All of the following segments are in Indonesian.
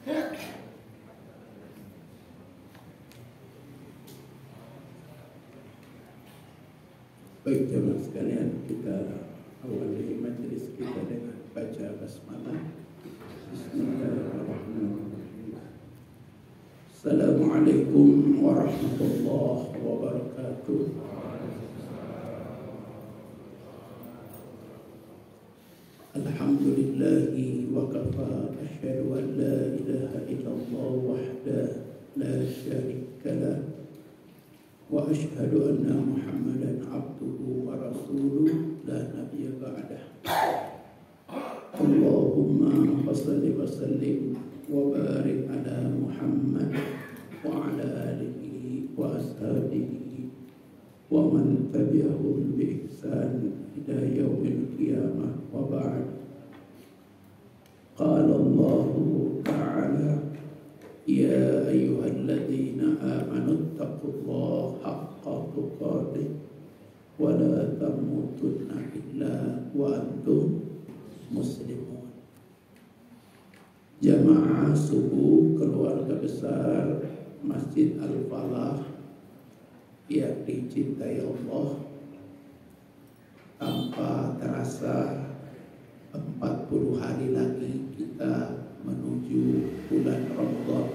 Baik jemaah sekalian, kita awali majelis kita dengan baca basmalah. Bismillahirrahmanirrahim. Assalamualaikum warahmatullahi wabarakatuh. Alhamdulillahi wa kafa, asyhadu an la ilaha illallah wahdahu la syarika lah, wa asyhadu anna Muhammadan abduhu wa rasuluh la nabiyya ba'dah. Allahumma shalli wa sallim wa barik ala Muhammad wa ala alihi wa ashabihi wa man tabi'ahum bi ihsan ila yaumil qiyamah wa ba'd. Qala Allah ta'ala: Ya ayyuhalladzina amanu taqullaha haqqa tuqatih wa la tamutunna illa wa antum muslimun. Jamaah subuh keluarga besar Masjid Al-Falah yang dicintai Allah, tanpa terasa 40 hari lagi kita menuju bulan Ramadan.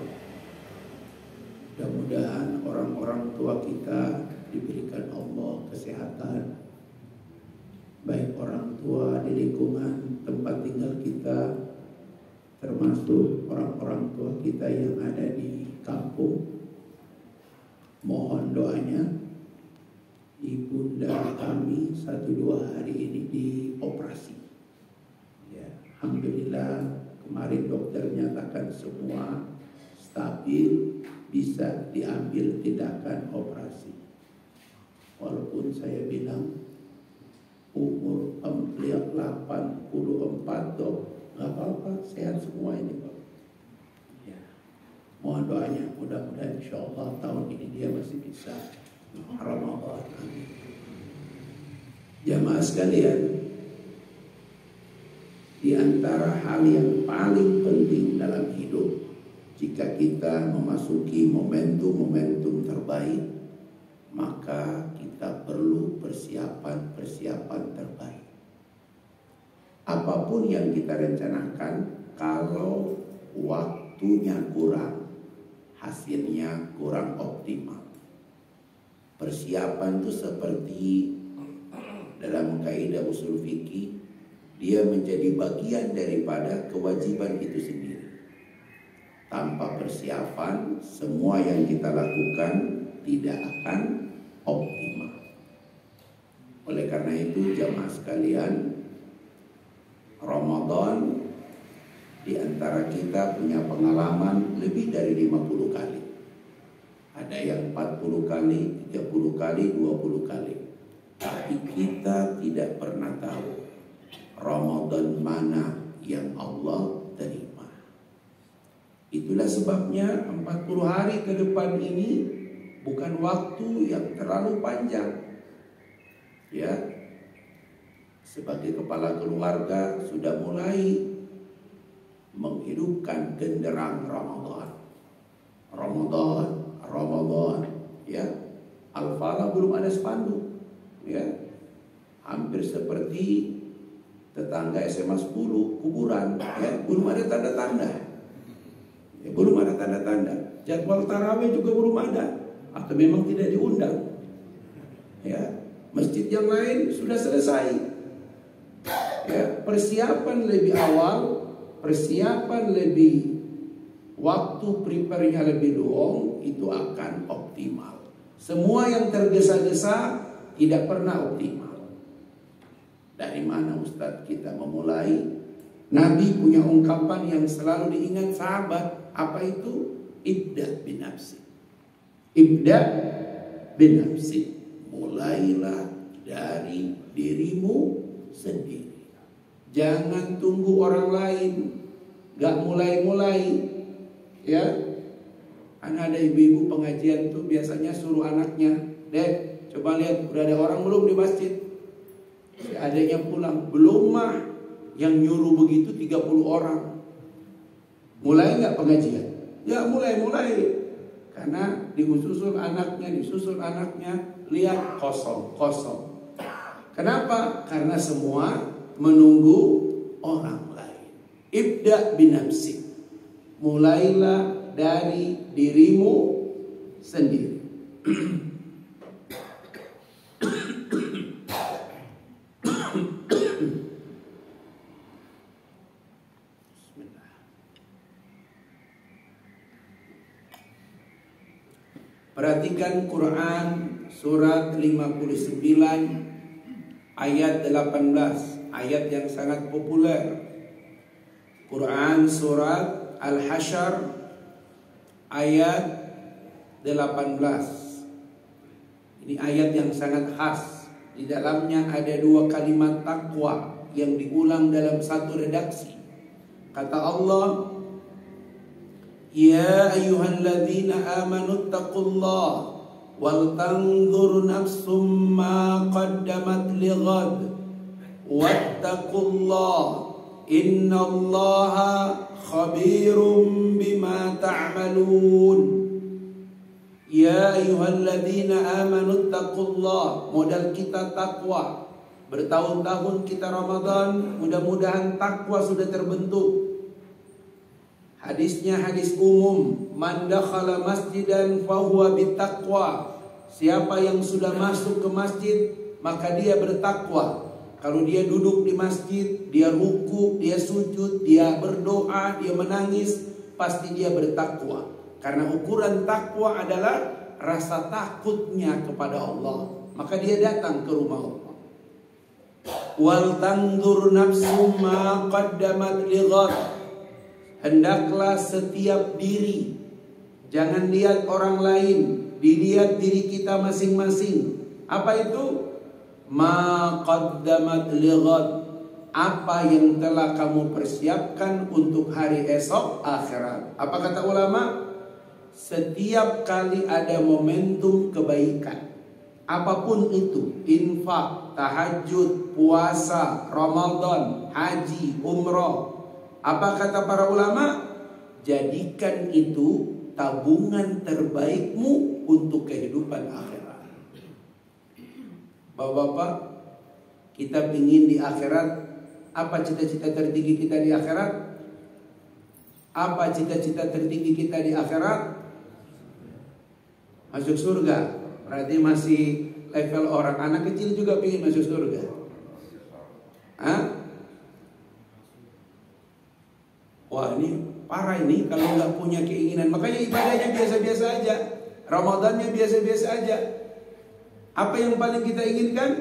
Mudah-mudahan orang-orang tua kita diberikan Allah kesehatan, baik orang tua di lingkungan tempat tinggal kita, termasuk orang-orang tua kita yang ada di kampung. Mohon doanya. Ibunda kami 1-2 hari ini dioperasi. Ya, alhamdulillah kemarin dokter menyatakan semua stabil, bisa diambil tindakan operasi. Walaupun saya bilang umur 84 dok, nggak apa-apa, sehat semua ini Pak. Ya. Mohon doanya, mudah-mudahan insya Allah tahun ini dia masih bisa Ramadan. Jamaah sekalian, di antara hal yang paling penting dalam hidup, jika kita memasuki momentum-momentum terbaik, maka kita perlu persiapan terbaik. Apapun yang kita rencanakan, kalau waktunya kurang, hasilnya kurang optimal. Persiapan itu seperti dalam kaidah usul fikih, dia menjadi bagian daripada kewajiban itu sendiri. Tanpa persiapan, semua yang kita lakukan tidak akan optimal. Oleh karena itu, jamaah sekalian, Ramadan di antara kita punya pengalaman lebih dari 50 kali. Ada yang 40 kali, 30 kali, 20 kali. Tapi kita tidak pernah tahu Ramadan mana yang Allah terima. Itulah sebabnya 40 hari ke depan ini bukan waktu yang terlalu panjang. Ya, sebagai kepala keluarga sudah mulai menghidupkan genderang Ramadan, ya. Al-Falah belum ada spanduk, ya. Hampir seperti tetangga SMA 10 kuburan, ya, belum ada tanda-tanda. Ya, belum ada tanda-tanda. Jadwal tarawih juga belum ada, atau memang tidak diundang. Ya, masjid yang lain sudah selesai. Ya, persiapan lebih awal, persiapan lebih waktu prepare-nya lebih long, itu akan optimal. Semua yang tergesa-gesa tidak pernah optimal. Dari mana Ustadz kita memulai? Nabi punya ungkapan yang selalu diingat sahabat. Apa itu? Ibda binafsi. Ibda binafsi. Mulailah dari dirimu sendiri. Jangan tunggu orang lain. Gak mulai-mulai. Ya, kan ada ibu-ibu pengajian tuh biasanya suruh anaknya, Dek, coba lihat udah ada orang belum di masjid. Si adanya pulang, belum mah. Yang nyuruh begitu 30 orang. Mulai nggak pengajian? Ya mulai. Karena disusul anaknya, lihat kosong. Kenapa? Karena semua menunggu orang lain. Ibda binafsik. Mulailah dari dirimu sendiri. Perhatikan Quran surat 59 ayat 18, ayat yang sangat populer. Quran surat Al-Hasyr ayat 18. Ini ayat yang sangat khas. Di dalamnya ada 2 kalimat takwa yang diulang dalam satu redaksi. Kata Allah, Ya ayyuhalladzina amanu taqullaha wal tanzur nafsum ma qaddamat lighad wattaqullaha innallaha khabirum bima ta'malun. Ya ayyuhalladzina amanu taqullaha, modal kita takwa. Bertahun-tahun kita Ramadan, mudah-mudahan takwa sudah terbentuk. Hadisnya hadis umum, man dakhala masjidan fahuwa bittaqwa. Siapa yang sudah masuk ke masjid, maka dia bertakwa. Kalau dia duduk di masjid, dia ruku, dia sujud, dia berdoa, dia menangis, pasti dia bertakwa. Karena ukuran takwa adalah rasa takutnya kepada Allah. Maka dia datang ke rumah Allah. Wal tanzur nafsum ma qaddamat lighad. Hendaklah setiap diri, jangan lihat orang lain, dilihat diri kita masing-masing. Apa itu? Ma qaddamat lighad. Apa yang telah kamu persiapkan untuk hari esok akhirat. Apa kata ulama? Setiap kali ada momentum kebaikan, apapun itu, infak, tahajud, puasa, Ramadan, haji, umroh. Apa kata para ulama? Jadikan itu tabungan terbaikmu untuk kehidupan akhirat. Bapak-bapak, kita ingin di akhirat. Apa cita-cita tertinggi kita di akhirat? Apa cita-cita tertinggi kita di akhirat? Masuk surga. Berarti masih level orang anak kecil juga ingin masuk surga. Hah? Wah, ini parah ini kalau nggak punya keinginan. Makanya ibadahnya biasa-biasa aja, Ramadannya biasa-biasa aja. Apa yang paling kita inginkan?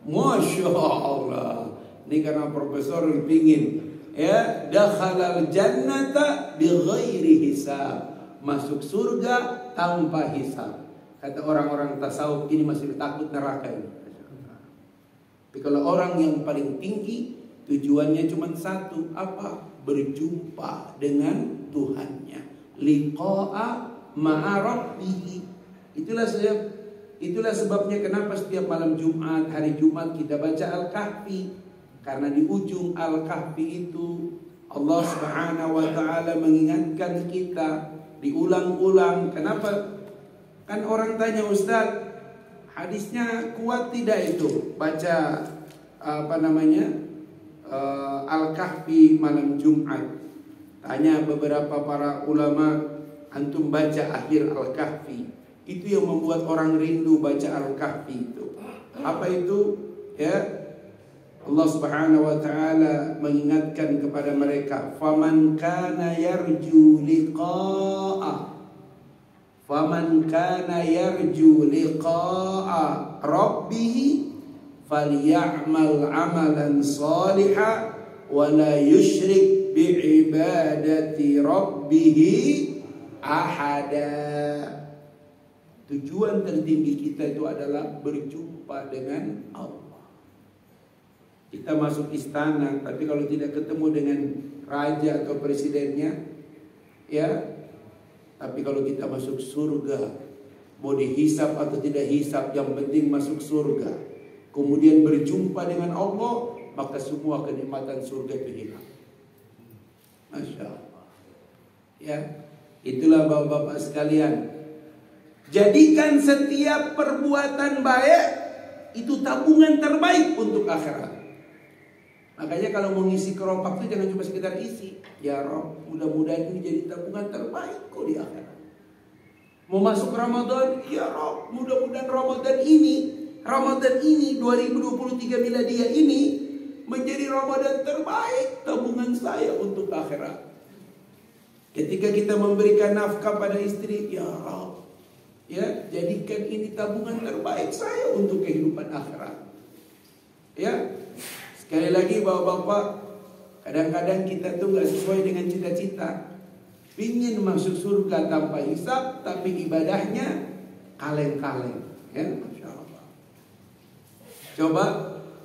Masya Allah. Ini karena profesor pingin, ya, dakhalal jannata bighairi hisab. Masuk surga tanpa hisab. Kata orang-orang tasawuf, ini masih takut neraka ini. Tapi kalau orang yang paling tinggi, tujuannya cuma satu, apa? Berjumpa dengan Tuhannya. Liqa'a ma'a rabbih. Itulah sebabnya kenapa setiap malam Jumat, hari Jumat kita baca Al-Kahfi. Karena di ujung Al-Kahfi itu Allah Subhanahu wa taala mengingatkan kita diulang-ulang. Kenapa? Kan orang tanya, Ustaz, hadisnya kuat tidak itu baca Al-Kahfi malam Jumat? Tanya beberapa para ulama, antum baca akhir Al-Kahfi. Itu yang membuat orang rindu baca Al-Kahfi itu. Apa itu? Ya, Allah Subhanahu wa taala mengingatkan kepada mereka, faman kana yarju liqa'a rabbih falyamal amalan shalihan wa la yusyrik bi'ibadati rabbih ahada. Tujuan tertinggi kita itu adalah berjumpa dengan Allah. Kita masuk istana, tapi kalau tidak ketemu dengan raja atau presidennya, ya. Tapi kalau kita masuk surga, mau dihisap atau tidak hisap, yang penting masuk surga. kemudian berjumpa dengan Allah, maka semua kenikmatan surga itu hilang. Masya Allah. Ya, itulah bapak-bapak sekalian. Jadikan setiap perbuatan baik itu tabungan terbaik untuk akhirat. Makanya kalau mau ngisi keropak itu jangan cuma sekedar isi. Ya Rob, mudah-mudahan ini jadi tabungan terbaik kok di akhirat. Mau masuk Ramadan, ya Rob, mudah-mudahan Ramadan ini 2023 miladiah ini menjadi Ramadan terbaik tabungan saya untuk akhirat. Ketika kita memberikan nafkah pada istri, ya Rob, ya jadikan ini tabungan terbaik saya untuk kehidupan akhirat. Ya, sekali lagi bapak-bapak, kadang-kadang kita tuh gak sesuai dengan cita-cita. Ingin masuk surga tanpa hisab, tapi ibadahnya kaleng-kaleng. Ya, Masya Allah. Coba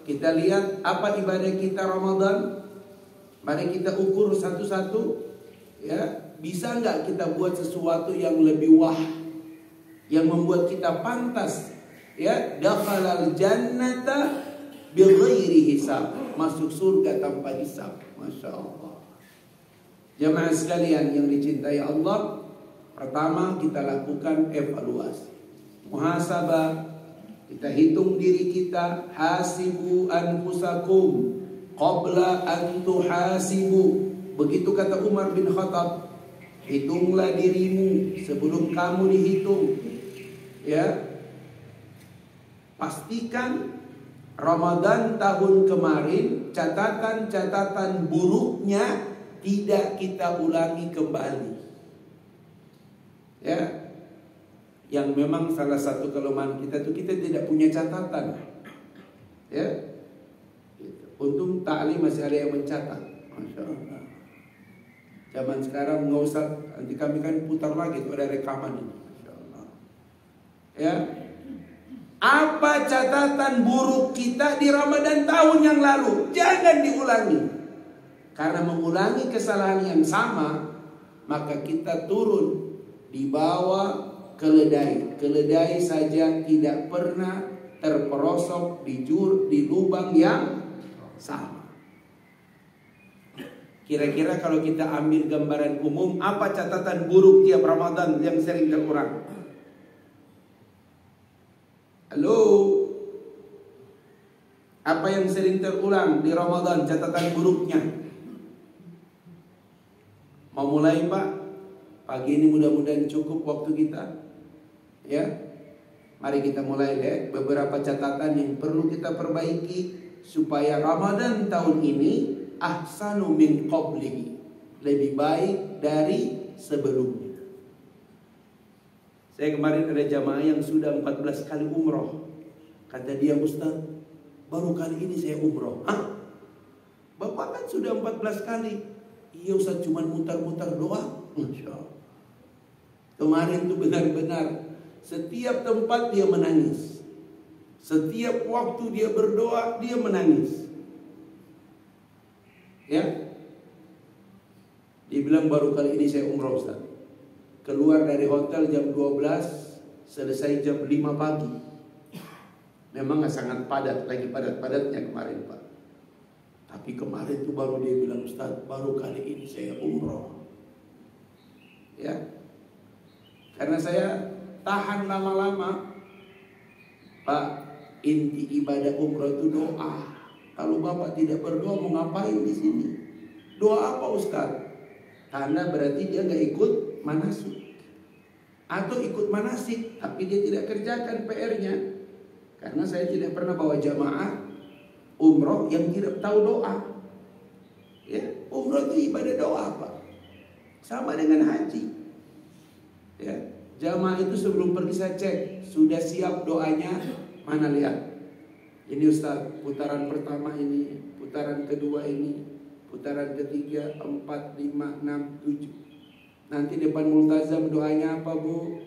kita lihat apa ibadah kita Ramadan. Mari kita ukur satu-satu. Ya, bisa nggak kita buat sesuatu yang lebih wah, yang membuat kita pantas? Ya, dakhalal jannata bighairi hisab, masuk surga tanpa hisab. Masya Allah. Jamaah sekalian yang dicintai Allah, pertama kita lakukan evaluasi, muhasabah, kita hitung diri kita. Hasibu anfusakum qabla an tuhasibu. Begitu kata Umar bin Khattab, hitunglah dirimu sebelum kamu dihitung. Ya, pastikan Ramadan tahun kemarin catatan-catatan buruknya tidak kita ulangi kembali. Ya, yang memang salah satu kelemahan kita tuh kita tidak punya catatan. Ya, untung taklim masih ada yang mencatat. Masya Allah. Zaman sekarang nggak usah, nanti kami kan putar lagi tuh ada rekaman ini. Masya Allah. Ya, apa catatan buruk kita di Ramadan tahun yang lalu? Jangan diulangi. Karena mengulangi kesalahan yang sama, maka kita turun di bawah keledai. Keledai saja tidak pernah terperosok di lubang yang sama. Kira-kira kalau kita ambil gambaran umum, apa catatan buruk tiap Ramadan yang sering terulang? Halo? Apa yang sering terulang di Ramadan catatan buruknya? Mau mulai Pak? Pagi ini mudah-mudahan cukup waktu kita. Ya, mari kita mulai deh. Beberapa catatan yang perlu kita perbaiki supaya Ramadan tahun ini ahsanu min qablihi, lebih baik dari sebelumnya. Saya kemarin ada jamaah yang sudah 14 kali umroh. Kata dia, Ustaz, baru kali ini saya umroh. Hah? Bapak kan sudah 14 kali. Iya Ustaz, cuma mutar-mutar doang. Masya Allah. Kemarin tuh benar-benar setiap tempat dia menangis. Setiap waktu dia berdoa, dia menangis. Ya, dia bilang baru kali ini saya umrah Ustaz. Keluar dari hotel jam 12, selesai jam 5 pagi. Memang sangat padat, lagi padat-padatnya kemarin Pak. Tapi kemarin tuh baru dia bilang, Ustaz, baru kali ini saya umrah. Ya, karena saya tahan lama-lama. Pak, inti ibadah umrah itu doa. Kalau Bapak tidak berdoa, mau ngapain di sini? Doa apa Ustaz? Karena berarti dia nggak ikut manasik. Atau ikut manasik, tapi dia tidak kerjakan PR-nya. Karena saya tidak pernah bawa jamaah umroh yang tidak tahu doa. Ya, umroh itu ibadah doa Pak. Sama dengan haji. Ya, jamaah itu sebelum pergi saya cek, sudah siap doanya? Mana lihat? Ini Ustaz, putaran pertama ini, putaran kedua ini, putaran ketiga, 4, 5, 6, 7. Nanti depan multazam doanya apa Bu?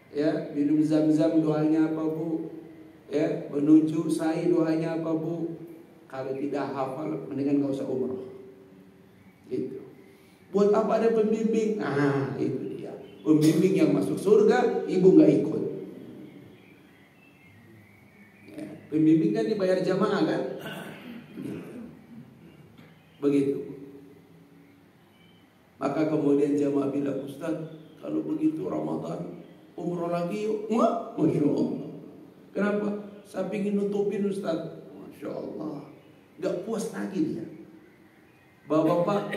Ya, minum zam-zam doanya apa Bu? Ya, menuju sa'i doanya apa Bu? Kalau tidak hafal, mendingan gak usah umroh. Gitu. Buat apa ada pembimbing? Nah, itu dia. Pembimbing yang masuk surga, ibu gak ikut. Pembimbing kan dibayar jamaah kan? Begitu. Maka kemudian jamaah bilang, Ustaz, kalau begitu Ramadan umroh lagi yuk. Wah, Masya Allah. Kenapa? Saya ingin nutupin Ustaz. Masya Allah. Gak puas lagi dia. Bapak-bapak,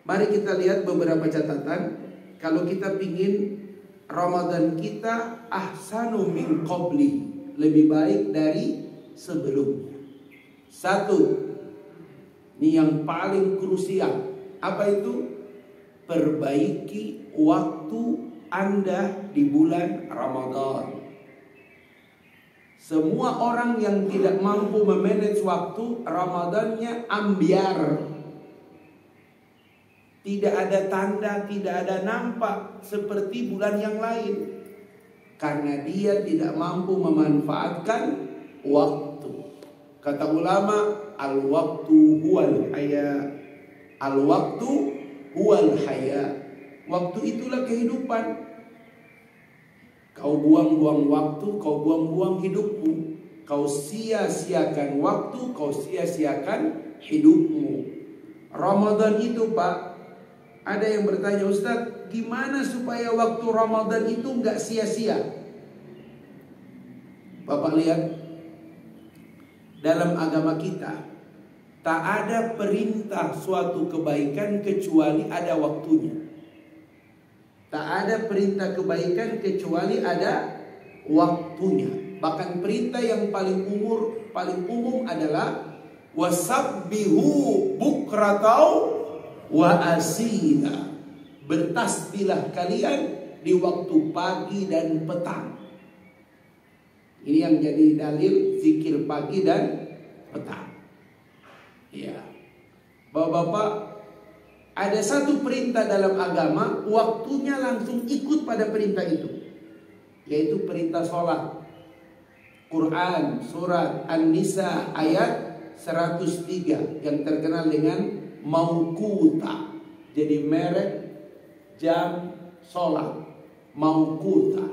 mari kita lihat beberapa catatan. Kalau kita pingin Ramadan kita ahsanu min qabli, lebih baik dari sebelumnya. Satu, ini yang paling krusial. Apa itu? Perbaiki waktu Anda di bulan Ramadan. Semua orang yang tidak mampu memanage waktu, Ramadannya ambiar. Tidak ada tanda, tidak ada nampak seperti bulan yang lain. Karena dia tidak mampu memanfaatkan waktu. Kata ulama, al-waktu huwal haya. Al-waktu huwal haya. Waktu itulah kehidupan. Kau buang-buang waktu, kau buang-buang hidupmu. Kau sia-siakan waktu, kau sia-siakan hidupmu. Ramadan itu, Pak, ada yang bertanya, Ustaz, gimana supaya waktu Ramadan itu nggak sia-sia? Bapak lihat, dalam agama kita tak ada perintah suatu kebaikan kecuali ada waktunya. Tak ada perintah kebaikan kecuali ada waktunya. Bahkan perintah yang paling umum adalah wasabbihu bukratau wa asila. Bertasbihlah kalian di waktu pagi dan petang. Ini yang jadi dalil zikir pagi dan petang. Ya, Bapak-bapak, ada satu perintah dalam agama, waktunya langsung ikut pada perintah itu, yaitu perintah sholat. Quran surat An-Nisa ayat 103 yang terkenal dengan mauquta. Jadi merek jam sholat, mauquta.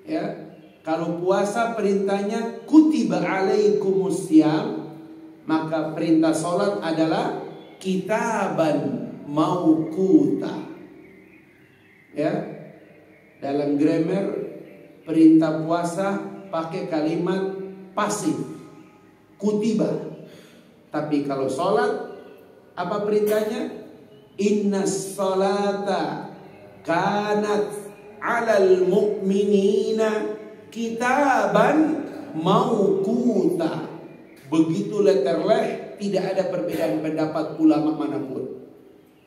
Ya, kalau puasa perintahnya kutiba alaikumusiyam, maka perintah sholat adalah kitaban mauquta. Ya, dalam grammar perintah puasa pakai kalimat pasif, kutiba. Tapi kalau sholat, apa perintahnya? Innas sholata kanat alal mu'minina kitaban mauquta. Begitu letterleh, tidak ada perbedaan pendapat ulama manapun.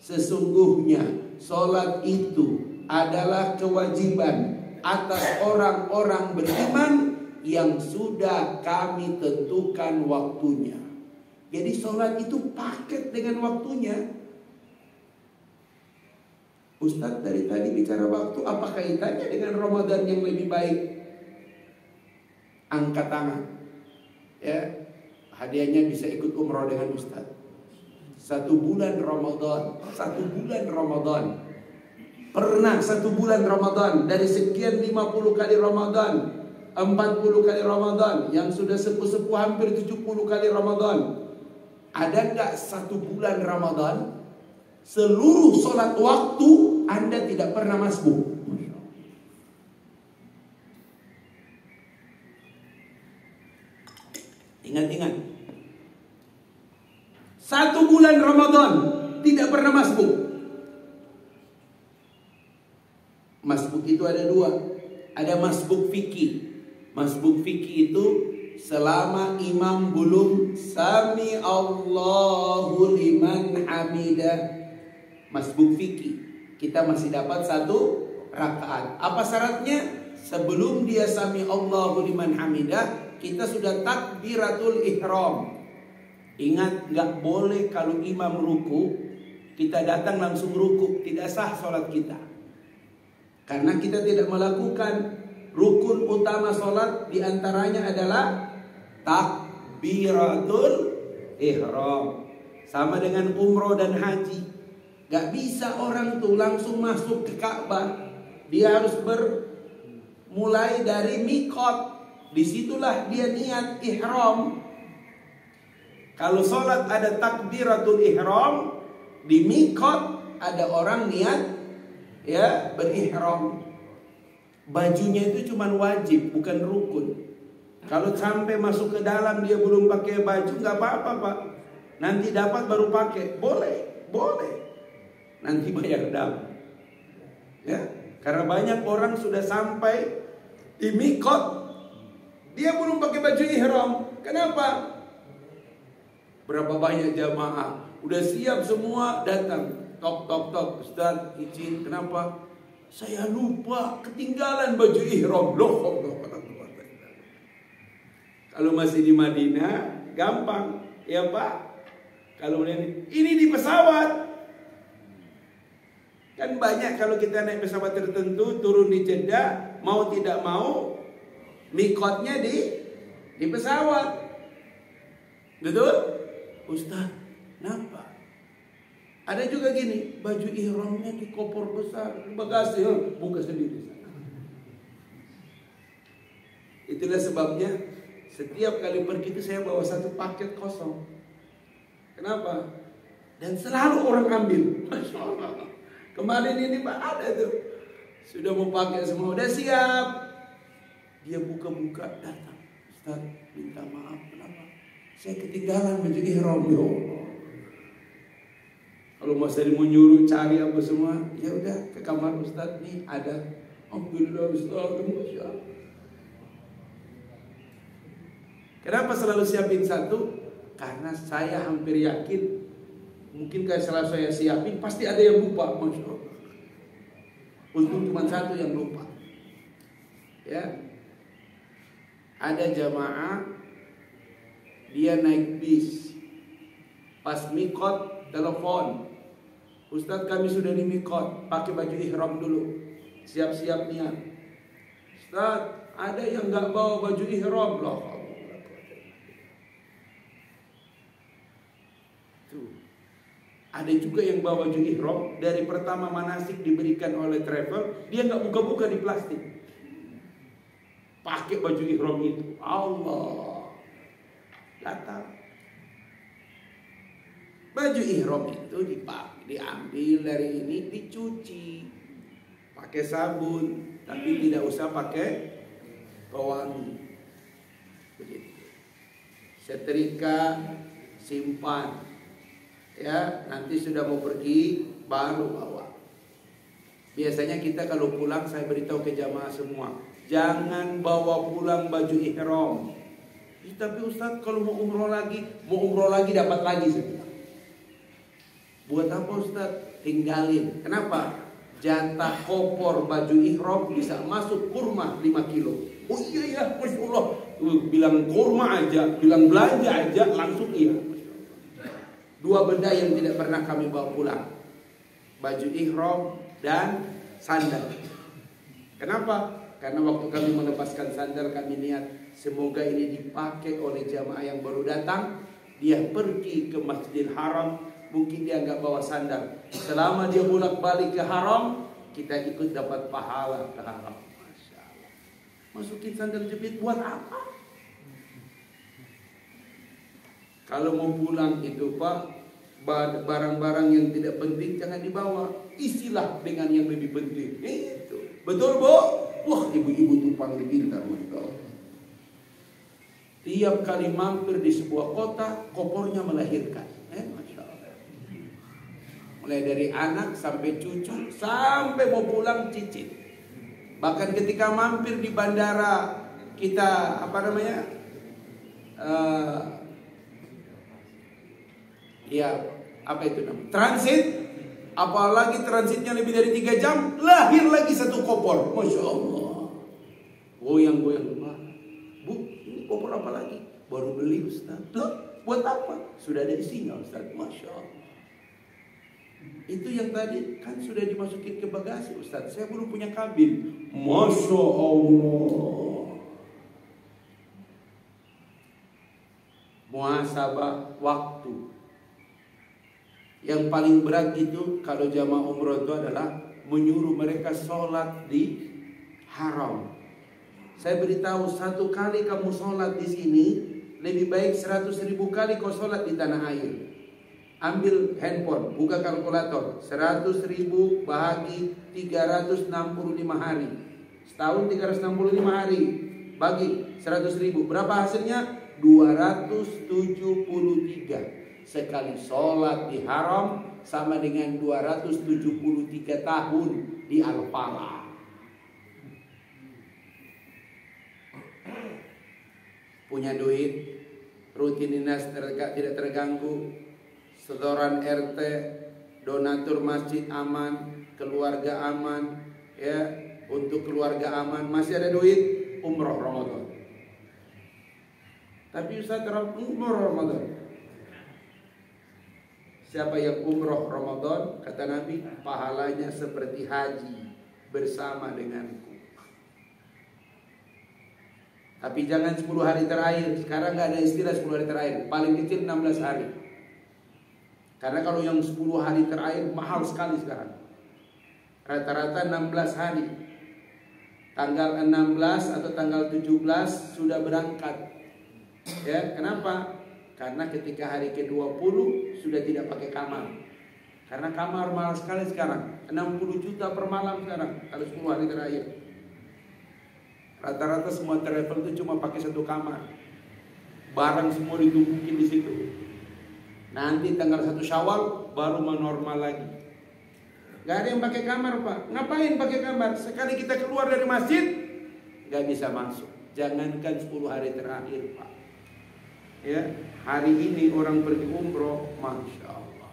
Sesungguhnya sholat itu adalah kewajiban atas orang-orang beriman yang sudah kami tentukan waktunya. Jadi sholat itu paket dengan waktunya. Ustadz dari tadi bicara waktu, apa kaitannya dengan Ramadan yang lebih baik? Angkat tangan. Ya, hadiahnya bisa ikut umroh dengan Ustadz. 1 bulan Ramadan, 1 bulan Ramadan. Pernah 1 bulan Ramadan dari sekian 50 kali Ramadan, 40 kali Ramadan, yang sudah sepuh-sepuh hampir 70 kali Ramadan. Ada nggak 1 bulan Ramadan seluruh sholat waktu Anda tidak pernah masbuk? Ingat-ingat, 1 bulan Ramadan tidak pernah masbuk. Masbuk itu ada 2. Ada masbuk fikih. Masbuk fikih itu selama imam belum sami Allahu liman hamidah. Masbuk fikih, kita masih dapat 1 rakaat. Apa syaratnya? Sebelum dia sami Allahu liman hamidah, kita sudah takbiratul ihram. Ingat, gak boleh kalau imam ruku kita datang langsung ruku, tidak sah sholat kita. Karena kita tidak melakukan rukun utama sholat, diantaranya adalah takbiratul ihram. Sama dengan umroh dan haji. Gak bisa orang tuh langsung masuk ke Ka'bah. Dia harus mulai dari mikot. disitulah dia niat ihram. Kalau sholat ada takbiratul ihram, di mikot ada orang niat ya berihram. Bajunya itu cuma wajib, bukan rukun. Kalau sampai masuk ke dalam dia belum pakai baju, nggak apa-apa Pak. Nanti dapat baru pakai, boleh. Nanti bayar dam. Ya, karena banyak orang sudah sampai di mikot, dia belum pakai baju ihram. Kenapa? Berapa banyak jamaah udah siap semua datang, tok, Ustaz izin, kenapa? Saya lupa, ketinggalan baju ihram. Loh. Kalau masih di Madinah gampang, ya Pak. Kalau ini di pesawat, kan banyak kalau kita naik pesawat tertentu turun di Jeddah, mau tidak mau mikotnya di pesawat, betul? Ustaz, kenapa? Ada juga gini, baju ihramnya di koper besar, di bagasi, buka sendiri. Itulah sebabnya setiap kali pergi itu saya bawa satu paket kosong. Kenapa? Dan selalu orang ambil. Masya Allah. Kemarin ini Pak ada tuh, sudah mau pakai semua, udah siap. Dia buka-buka datang, Ustaz minta maaf, kenapa? Saya ketinggalan baju ihram. Kalau Mas Eri mau nyuruh cari apa semua, ya udah ke kamar Ustaz nih ada. Alhamdulillah Ustaz, Masya Allah. Kenapa selalu siapin satu? Karena saya hampir yakin, mungkin kalau selalu saya siapin pasti ada yang lupa, Masya Allah. Untung cuma satu yang lupa. Ya, ada jamaah dia naik bis, pas mikot telepon, Ustaz kami sudah di mikot, pakai baju ihram dulu, siap-siap niat. Ustaz ada yang nggak bawa baju ihram loh. Tuh. Ada juga yang bawa baju ihram dari pertama manasik diberikan oleh travel, dia nggak buka-buka di plastik, pakai baju ihram itu. Allah. Datang. Baju ihram itu diambil dari ini, dicuci pakai sabun, tapi tidak usah pakai pewangi. Begitu. Setrika, simpan. Ya, nanti sudah mau pergi baru bawa. Biasanya kita kalau pulang, saya beritahu ke jamaah semua, jangan bawa pulang baju ihram. Tapi Ustaz kalau mau umroh lagi dapat lagi sebentar. Buat apa Ustaz? Tinggalin. Kenapa? Jatah kopor baju ihram bisa masuk kurma 5 kilo. Oh iya, Masya Allah. Bilang kurma aja, bilang belanja aja, langsung iya. Dua benda yang tidak pernah kami bawa pulang, baju ihram dan sandal. Kenapa? Karena waktu kami melepaskan sandal, kami niat semoga ini dipakai oleh jamaah yang baru datang. Dia pergi ke Masjidil Haram, mungkin dia nggak bawa sandal. Selama dia bolak-balik ke Haram, kita ikut dapat pahala ke Haram. Masya Allah. Masukin sandal jepit buat apa? Kalau mau pulang itu Pak, barang-barang yang tidak penting jangan dibawa. Isilah dengan yang lebih penting. Itu betul Bu? Wah, ibu-ibu tuh paling pintar, Masya Allah. Tiap kali mampir di sebuah kota, kopornya melahirkan. Masya Allah. Mulai dari anak sampai cucu, sampai mau pulang cicit. Bahkan ketika mampir di bandara kita transit, apalagi transitnya lebih dari 3 jam, lahir lagi satu kopor. Masya Allah. Goyang-goyang. Bu, ini kopor apa lagi? Baru beli Ustaz. Loh, buat apa? Sudah ada isinya Ustaz. Masya Allah. Itu yang tadi kan sudah dimasukin ke bagasi Ustaz. Saya belum punya kabin. Masya Allah. Muhasabah waktu. Yang paling berat itu kalau jamaah umroh itu adalah menyuruh mereka sholat di haram. Saya beritahu, 1 kali kamu sholat di sini lebih baik 100.000 kali kau sholat di tanah air. Ambil handphone, buka kalkulator, 100.000 bahagi 365 hari. Setahun 365 hari, bagi 100.000. Berapa hasilnya? 273. Sekali sholat di haram sama dengan 273 tahun di Al-Falah. Punya duit, rutinitas tidak terganggu, setoran RT, donatur masjid aman, keluarga aman, ya, untuk keluarga aman, masih ada duit, umroh Ramadan. Tapi Ustaz, umroh Ramadan, siapa yang umroh Ramadan, kata Nabi, pahalanya seperti haji bersama denganku. Tapi jangan 10 hari terakhir. Sekarang gak ada istilah 10 hari terakhir. Paling kecil 16 hari. Karena kalau yang 10 hari terakhir mahal sekali sekarang. Rata-rata 16 hari. Tanggal 16 atau tanggal 17 sudah berangkat. Ya, kenapa? Karena ketika hari ke-20 sudah tidak pakai kamar. Karena kamar mahal sekali sekarang. 60 juta per malam sekarang kalau 10 hari terakhir. Rata-rata semua travel itu cuma pakai 1 kamar. Barang semua ditumpukin di situ. Nanti tanggal 1 Syawal baru normal lagi. Gak ada yang pakai kamar, Pak. Ngapain pakai kamar? Sekali kita keluar dari masjid gak bisa masuk. Jangankan 10 hari terakhir, Pak. Ya, hari ini orang pergi umroh, Masya Allah,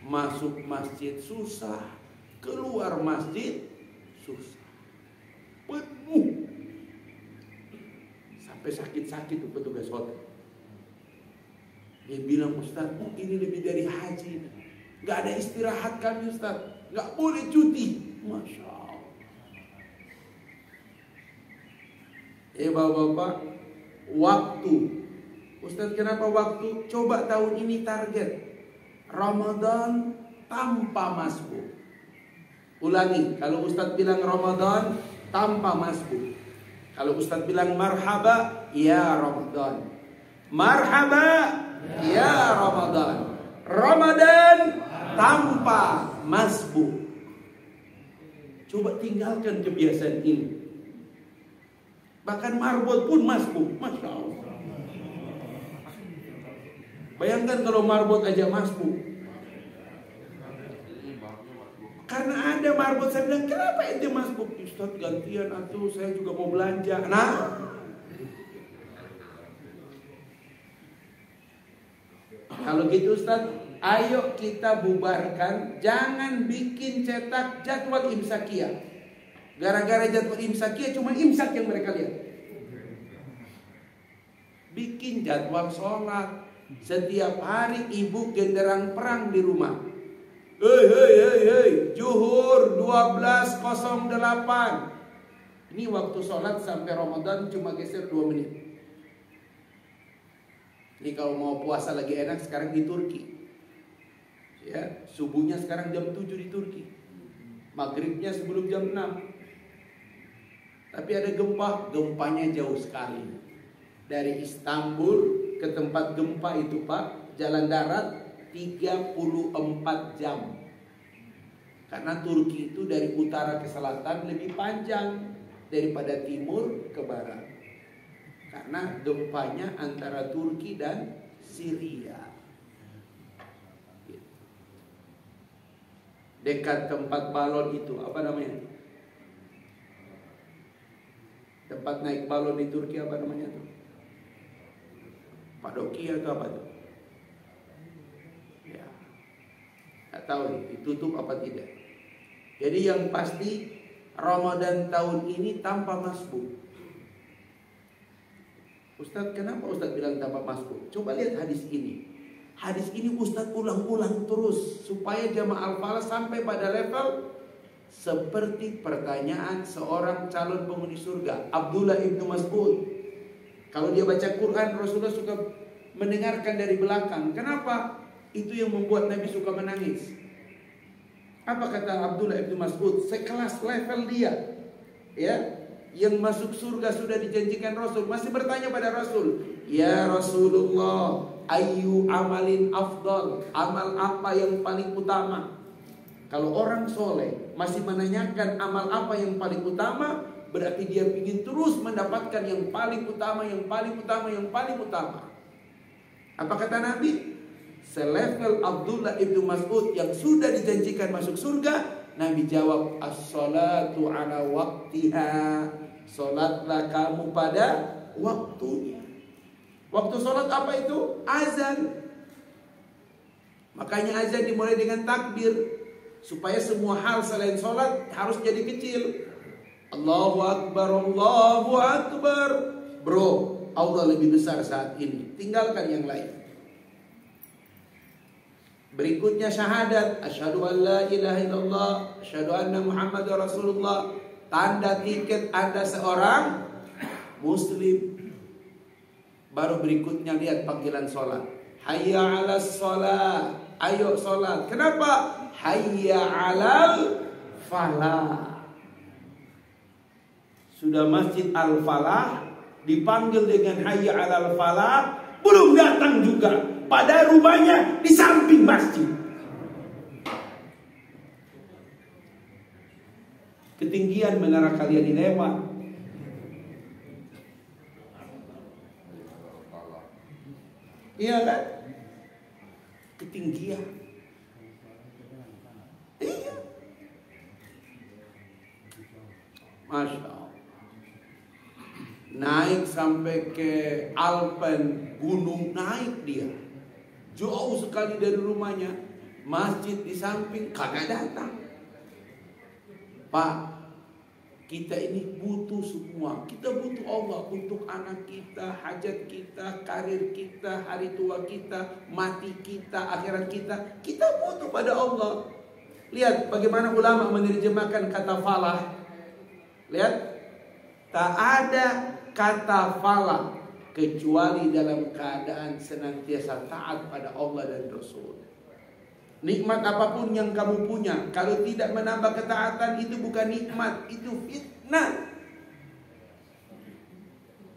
masuk masjid susah, keluar masjid susah, penuh. Sampai sakit-sakit tuh petugas hotel. Dia bilang, Ustaz, ini lebih dari haji. Gak ada istirahat kami, Ustaz. Gak boleh cuti. Masya Allah. Bapak-bapak, waktu. Ustaz, kenapa waktu? Coba tahun ini target Ramadan tanpa masbuk. Ulangi, kalau Ustaz bilang Ramadan tanpa masbuk. Kalau Ustaz bilang marhaba, ya Ramadan. Marhaba, ya Ramadan. Ramadan tanpa masbuk. Coba tinggalkan kebiasaan ini. Bahkan marbot pun masbuk. Masya Allah. Bayangkan kalau marbot aja masbuk. Karena ada marbot, saya bilang, kenapa ente masbuk? Ustaz, gantian atuh, saya juga mau belanja. Nah, kalau gitu Ustaz, ayo kita bubarkan. Jangan bikin cetak jadwal imsakiyah. Gara-gara jadwal imsakiyah cuma imsak yang mereka lihat. Bikin jadwal sholat. Setiap hari ibu genderang perang di rumah. Hei, Zuhur 12.08. Ini waktu sholat sampai Ramadan cuma geser 2 menit. Ini kalau mau puasa lagi enak sekarang di Turki. Ya, subuhnya sekarang jam 7 di Turki. Maghribnya sebelum jam 6. Tapi ada gempa, gempanya jauh sekali. Dari Istanbul ke tempat gempa itu, Pak, jalan darat 34 jam. Karena Turki itu dari utara ke selatan lebih panjang daripada timur ke barat. Karena gempanya antara Turki dan Syria. Dekat tempat balon itu, apa namanya? Tempat naik balon di Turki apa namanya tuh? Padokia atau apa tuh? Ya, nggak tahu nih, ditutup apa tidak. Jadi yang pasti Ramadan tahun ini tanpa masbuk. Ustaz, kenapa Ustaz bilang tanpa masbuk? Coba lihat hadis ini. Hadis ini Ustaz ulang-ulang terus supaya jamaah Al-Falah sampai pada level seperti pertanyaan seorang calon penghuni surga, Abdullah ibnu Mas'ud. Kalau dia baca Quran, Rasulullah suka mendengarkan dari belakang. Kenapa? Itu yang membuat Nabi suka menangis. Apa kata Abdullah ibnu Mas'ud? Sekelas level dia, ya, yang masuk surga sudah dijanjikan Rasul, masih bertanya pada Rasul, ya Rasulullah, ayu amalin afdal, amal apa yang paling utama? Kalau orang soleh masih menanyakan amal apa yang paling utama, berarti dia ingin terus mendapatkan yang paling utama, yang paling utama, yang paling utama. Apa kata Nabi? Selevel Abdullah ibnu Mas'ud yang sudah dijanjikan masuk surga, Nabi jawab, as-salatu ala waktiha. Salatlah kamu pada waktunya. Waktu salat apa itu? Azan. Makanya azan dimulai dengan takbir, supaya semua hal selain salat harus jadi kecil. Allahu Akbar, Allahu Akbar. Bro, Allah lebih besar saat ini. Tinggalkan yang lain. Berikutnya syahadat, asyhadu an la ilaha illallah, asyhadu anna Muhammadar Rasulullah. Tanda tiket Anda seorang muslim. Baru berikutnya lihat panggilan sholat. Hayya 'alas sholat. Ayo sholat. Kenapa? Hayya 'alal falah. Sudah masjid Al-Falah dipanggil dengan hayya 'alal falah, belum datang juga. Pada rumahnya di samping masjid. Ketinggian menara kalian ini lewat. Iya kan? Ketinggian. Iya. Masya Allah. Naik sampai ke Alpen, gunung, naik dia. Jauh sekali dari rumahnya. Masjid di samping, kagak datang. Pak, kita ini butuh semua. Kita butuh Allah untuk anak kita, hajat kita, karir kita, hari tua kita, mati kita, akhirat kita. Kita butuh pada Allah. Lihat bagaimana ulama menerjemahkan kata falah. Lihat, tak ada kata falah kecuali dalam keadaan senantiasa taat pada Allah dan Rasul. Nikmat apapun yang kamu punya, kalau tidak menambah ketaatan, itu bukan nikmat, itu fitnah.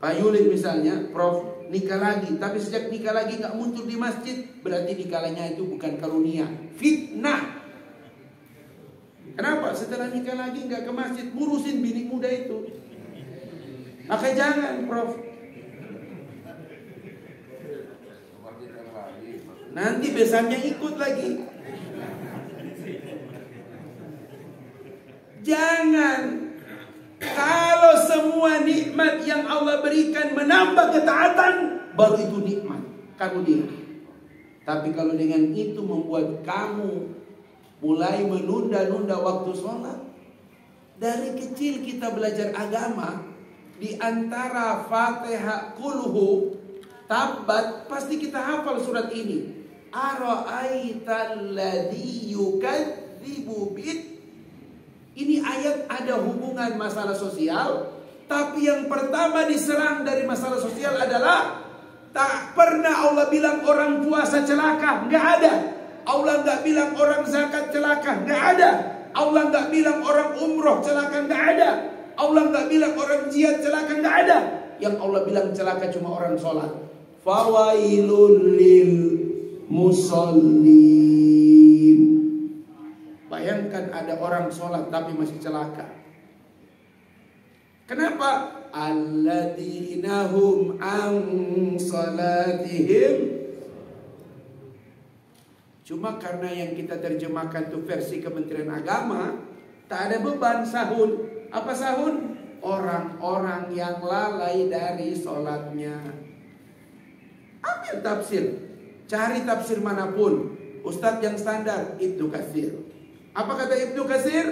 Pak Yulin misalnya, Prof, nikah lagi, tapi sejak nikah lagi gak muncul di masjid, berarti nikahnya itu bukan karunia, fitnah. Kenapa? Setelah nikah lagi gak ke masjid, ngurusin bini muda itu. Maka jangan, Prof. Nanti besannya ikut lagi. Jangan. Kalau semua nikmat yang Allah berikan menambah ketaatan, baru itu nikmat. Kamu dia. Tapi kalau dengan itu membuat kamu mulai menunda-nunda waktu sholat. Dari kecil kita belajar agama, di antara Fatihah, Kulhu, Tabat, pasti kita hafal surat ini. Ara'aital ladzi yukadzibu bid. Ini ayat ada hubungan masalah sosial, tapi yang pertama diserang dari masalah sosial adalah tak pernah Allah bilang orang puasa celaka, nggak ada. Allah nggak bilang orang zakat celaka, nggak ada. Allah nggak bilang orang umroh celaka, nggak ada. Allah nggak bilang orang jihad celaka, nggak ada. Yang Allah bilang celaka cuma orang sholat. Fawailul lil musallin. Bayangkan ada orang sholat tapi masih celaka. Kenapa? Alladzina hum an salatihim. Cuma karena yang kita terjemahkan itu versi Kementerian Agama, tak ada beban sahun. Apa sahun? Orang-orang yang lalai dari sholatnya. Ambil tafsir, cari tafsir manapun. Ustadz yang standar Ibnu Katsir. Apa kata Ibnu Katsir?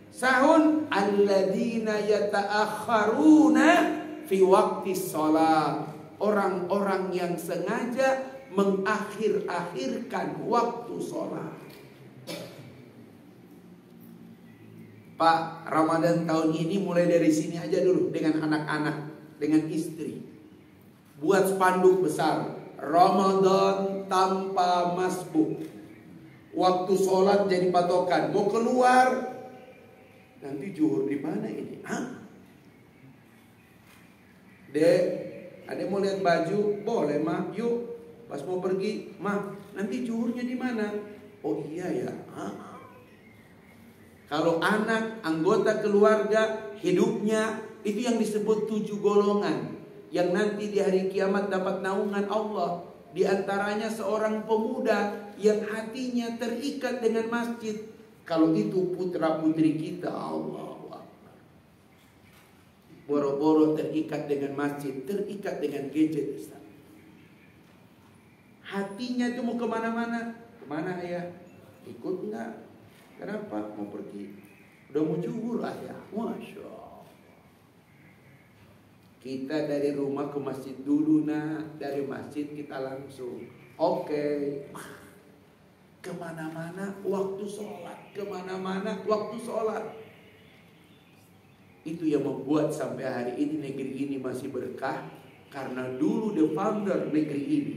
Sahun alladzina yata'akharuna fi waqti shalah. Orang-orang yang sengaja mengakhir-akhirkan waktu sholat. Pak, Ramadan tahun ini mulai dari sini aja dulu dengan anak-anak, dengan istri. Buat spanduk besar, Ramadan tanpa masbuk. Waktu sholat jadi patokan. Mau keluar, nanti zuhur di mana ini? Hah? Dek, adek mau lihat baju? Boleh mah, yuk. Pas mau pergi, mah nanti zuhurnya di mana? Oh iya ya. Kalau anak, anggota keluarga, hidupnya itu yang disebut 7 golongan yang nanti di hari kiamat dapat naungan Allah. Di antaranya seorang pemuda yang hatinya terikat dengan masjid. Kalau itu putra putri kita, Allah. Boro-boro terikat dengan masjid, terikat dengan gadget, Ustaz. Hatinya itu mau kemana-mana. Kemana ayah? Ikut enggak? Kenapa? Mau pergi. Udah mau zuhur ayah. Masya Allah. Kita dari rumah ke masjid dulu nak. Dari masjid kita langsung. Oke. Kemana-mana waktu sholat. Kemana-mana waktu sholat. Itu yang membuat sampai hari ini negeri ini masih berkah. Karena dulu the founder negeri ini,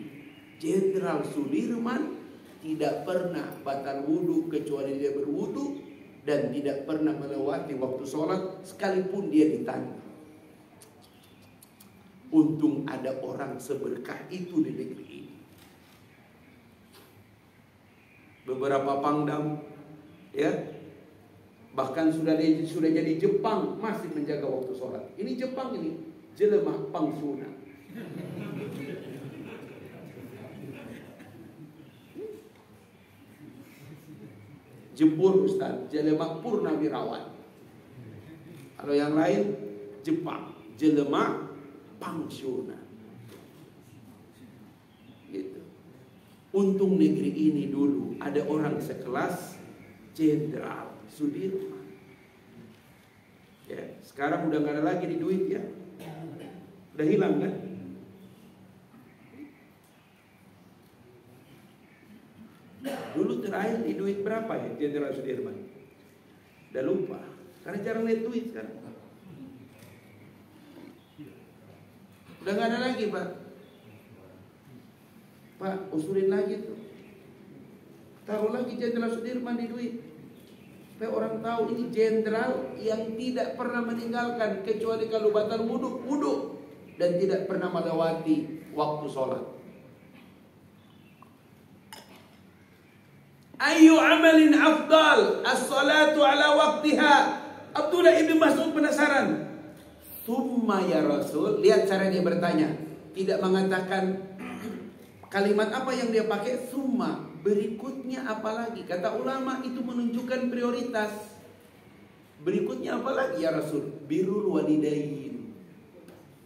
Jenderal Sudirman, tidak pernah batal wudhu kecuali dia berwudhu. Dan tidak pernah melewati waktu sholat sekalipun dia ditanya. Untung ada orang seberkah itu di negeri ini. Beberapa pangdam, ya, bahkan sudah jadi Jepang masih menjaga waktu sholat. Ini Jepang ini jelema pangsuna. Jepur Ustaz, jelema purnawirawan. Kalau yang lain Jepang, jelema pangsuna. Gitu. Untung negeri ini dulu ada orang sekelas Jenderal Sudirman. Ya, sekarang udah nggak ada lagi di duit ya. Udah hilang kan? Dulu terakhir di duit berapa ya Jenderal Sudirman? Udah lupa. Karena jarang lihat duit kan. Udah nggak ada lagi Pak. Pak, usulin lagi tuh. Taruh lagi Jenderal Sudirman di duit. Supaya orang tahu ini jenderal yang tidak pernah meninggalkan kecuali kalau batal wudhu dan tidak pernah melewati waktu sholat. Ayu amalin afdal as-salatu ala waktiha. Abdullah ibn Mas'ud penasaran. Summa ya Rasul. Lihat cara dia bertanya. Tidak mengatakan kalimat apa yang dia pakai. Summa. Berikutnya apa lagi? Kata ulama itu menunjukkan prioritas. Berikutnya apa lagi ya Rasul? Birrul walidain.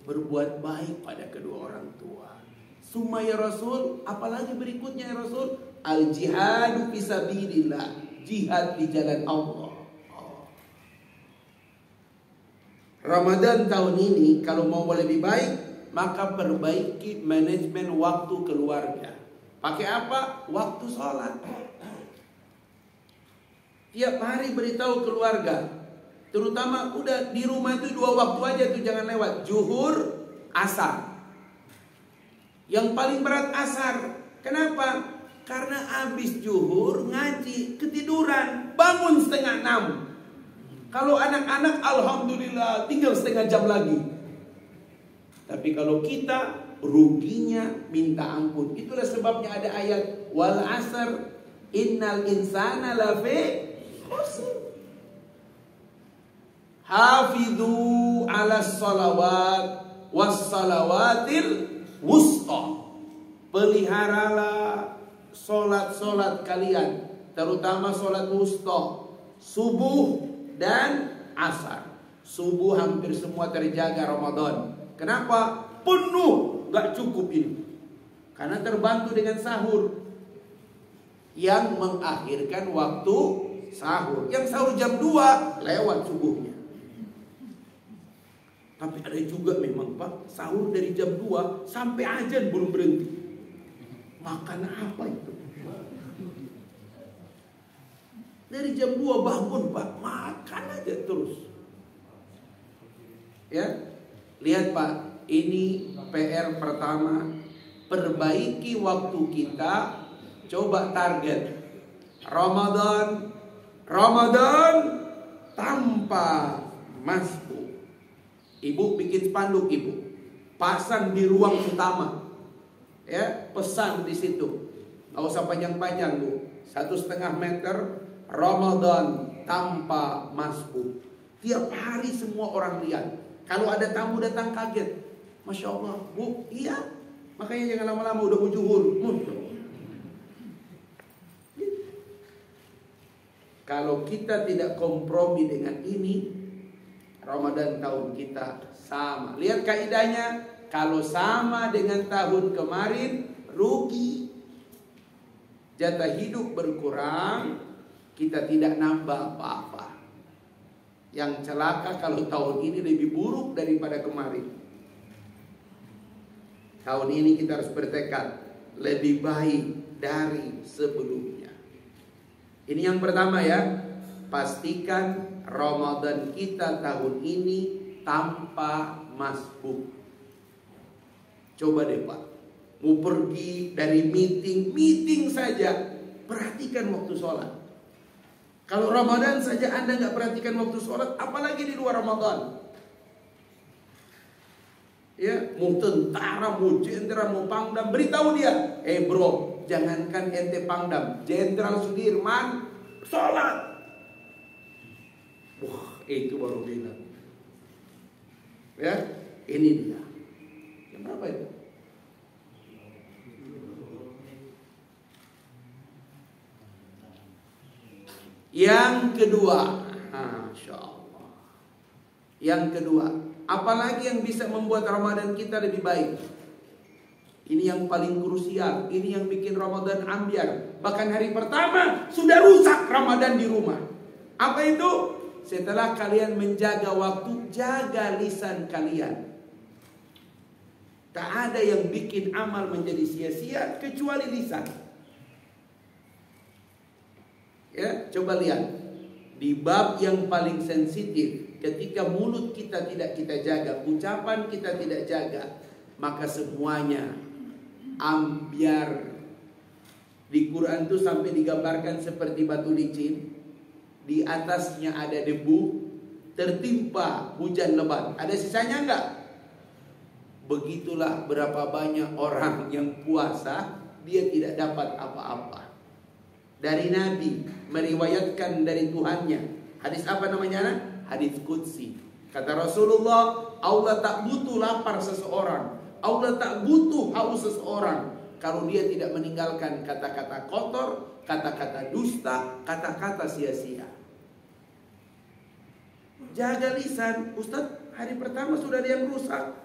Berbuat baik pada kedua orang tua. Summa ya Rasul. Apalagi berikutnya ya Rasul? Al-jihadu fisabilillah. Jihad di jalan Allah. Ramadan tahun ini kalau mau lebih baik, maka perbaiki manajemen waktu keluarga. Pakai apa? Waktu sholat. Tiap hari beritahu keluarga. Terutama udah di rumah itu 2 waktu aja tuh, jangan lewat. Zuhur, asar. Yang paling berat asar. Kenapa? Karena habis zuhur ngaji ketiduran, bangun 5:30. Kalau anak-anak alhamdulillah tinggal 1/2 jam lagi. Tapi kalau kita ruginya minta ampun. Itulah sebabnya ada ayat wal asr innal insana lafi khusr. Hafidhu ala salawat was salawatil wusta. Peliharalah solat-solat kalian, terutama solat wusta, subuh dan asar. Subuh hampir semua terjaga Ramadan. Kenapa? Penuh, gak cukup ini. Karena terbantu dengan sahur yang mengakhirkan waktu sahur. Yang sahur jam 2 lewat subuhnya. Tapi ada juga memang Pak, sahur dari jam 2 sampai azan belum berhenti. Makan apa itu? Dari jam 2 bangun Pak, makan aja terus. Ya, lihat Pak. Ini PR pertama. Perbaiki waktu kita. Coba target Ramadan tanpa masbuk. Ibu bikin spanduk ibu. pasang di ruang utama. Ya, pesan di situ. Nggak usah panjang-panjang, Bu. 1,5 meter, Ramadan tanpa masbuk. Tiap hari semua orang lihat. Kalau ada tamu datang kaget. Masya Allah, Bu, iya. Makanya jangan lama-lama udah mau zuhur. Kalau kita tidak kompromi dengan ini, Ramadan tahun kita sama. Lihat kaidahnya, kalau sama dengan tahun kemarin, rugi. Jatah hidup berkurang, kita tidak nambah apa-apa. Yang celaka kalau tahun ini lebih buruk daripada kemarin. Tahun ini kita harus bertekad lebih baik dari sebelumnya. Ini yang pertama ya. Pastikan Ramadan kita tahun ini tanpa masbuk. Coba deh Pak, mau pergi dari meeting saja, perhatikan waktu sholat. Kalau Ramadan saja Anda nggak perhatikan waktu sholat, apalagi di luar Ramadan. Ya, mau tentara, mau jenderal, mau pangdam, beritahu dia, bro, jangankan ente pangdam, Jenderal Sudirman sholat. Wah, itu baru bilang. Ya, ini dia. Yang berapa itu? Yang kedua, Masya Allah. Yang kedua, apalagi yang bisa membuat Ramadan kita lebih baik? Ini yang paling krusial. Ini yang bikin Ramadan ambiar. Bahkan hari pertama sudah rusak Ramadan di rumah. Apa itu? Setelah kalian menjaga waktu, jaga lisan kalian. Tak ada yang bikin amal menjadi sia-sia kecuali lisan. Ya, coba lihat di bab yang paling sensitif, ketika mulut kita tidak kita jaga, ucapan kita tidak jaga, maka semuanya ambiar. Di Quran itu sampai digambarkan seperti batu licin, di atasnya ada debu, tertimpa hujan lebat. Ada sisanya enggak? Begitulah berapa banyak orang yang puasa, dia tidak dapat apa-apa. Dari Nabi meriwayatkan dari Tuhannya. Hadis apa namanya? Hadis Qudsi. Kata Rasulullah, Allah tak butuh lapar seseorang, Allah tak butuh haus seseorang kalau dia tidak meninggalkan kata-kata kotor, kata-kata dusta, kata-kata sia-sia. Jaga lisan. Ustaz, hari pertama sudah ada yang rusak.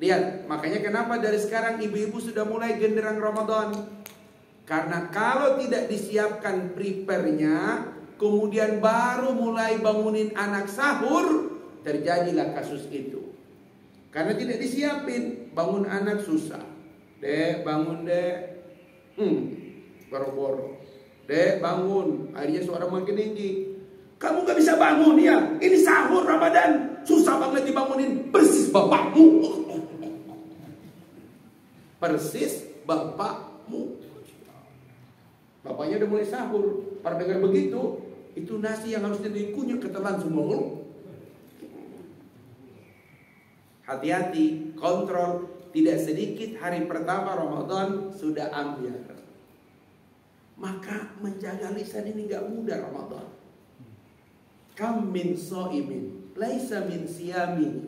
Lihat, makanya kenapa dari sekarang ibu-ibu sudah mulai genderang Ramadan. Karena kalau tidak disiapkan prepare-nya, kemudian baru mulai bangunin anak sahur, terjadilah kasus itu. Karena tidak disiapin, bangun anak susah. Dek, bangun dek. Boro-boro. Dek, bangun. Akhirnya suara makin tinggi. Kamu gak bisa bangun ya? Ini sahur Ramadan. Susah banget dibangunin. Persis bapakmu. Persis bapakmu. Bapaknya udah mulai sahur. Pada dengar begitu, itu nasi yang harusnya dikunyah ketelan semua. Hati-hati, kontrol. Tidak sedikit hari pertama Ramadan sudah ambiar. Maka menjaga lisan ini gak mudah Ramadan. Kam min so'imin laisa min siyami.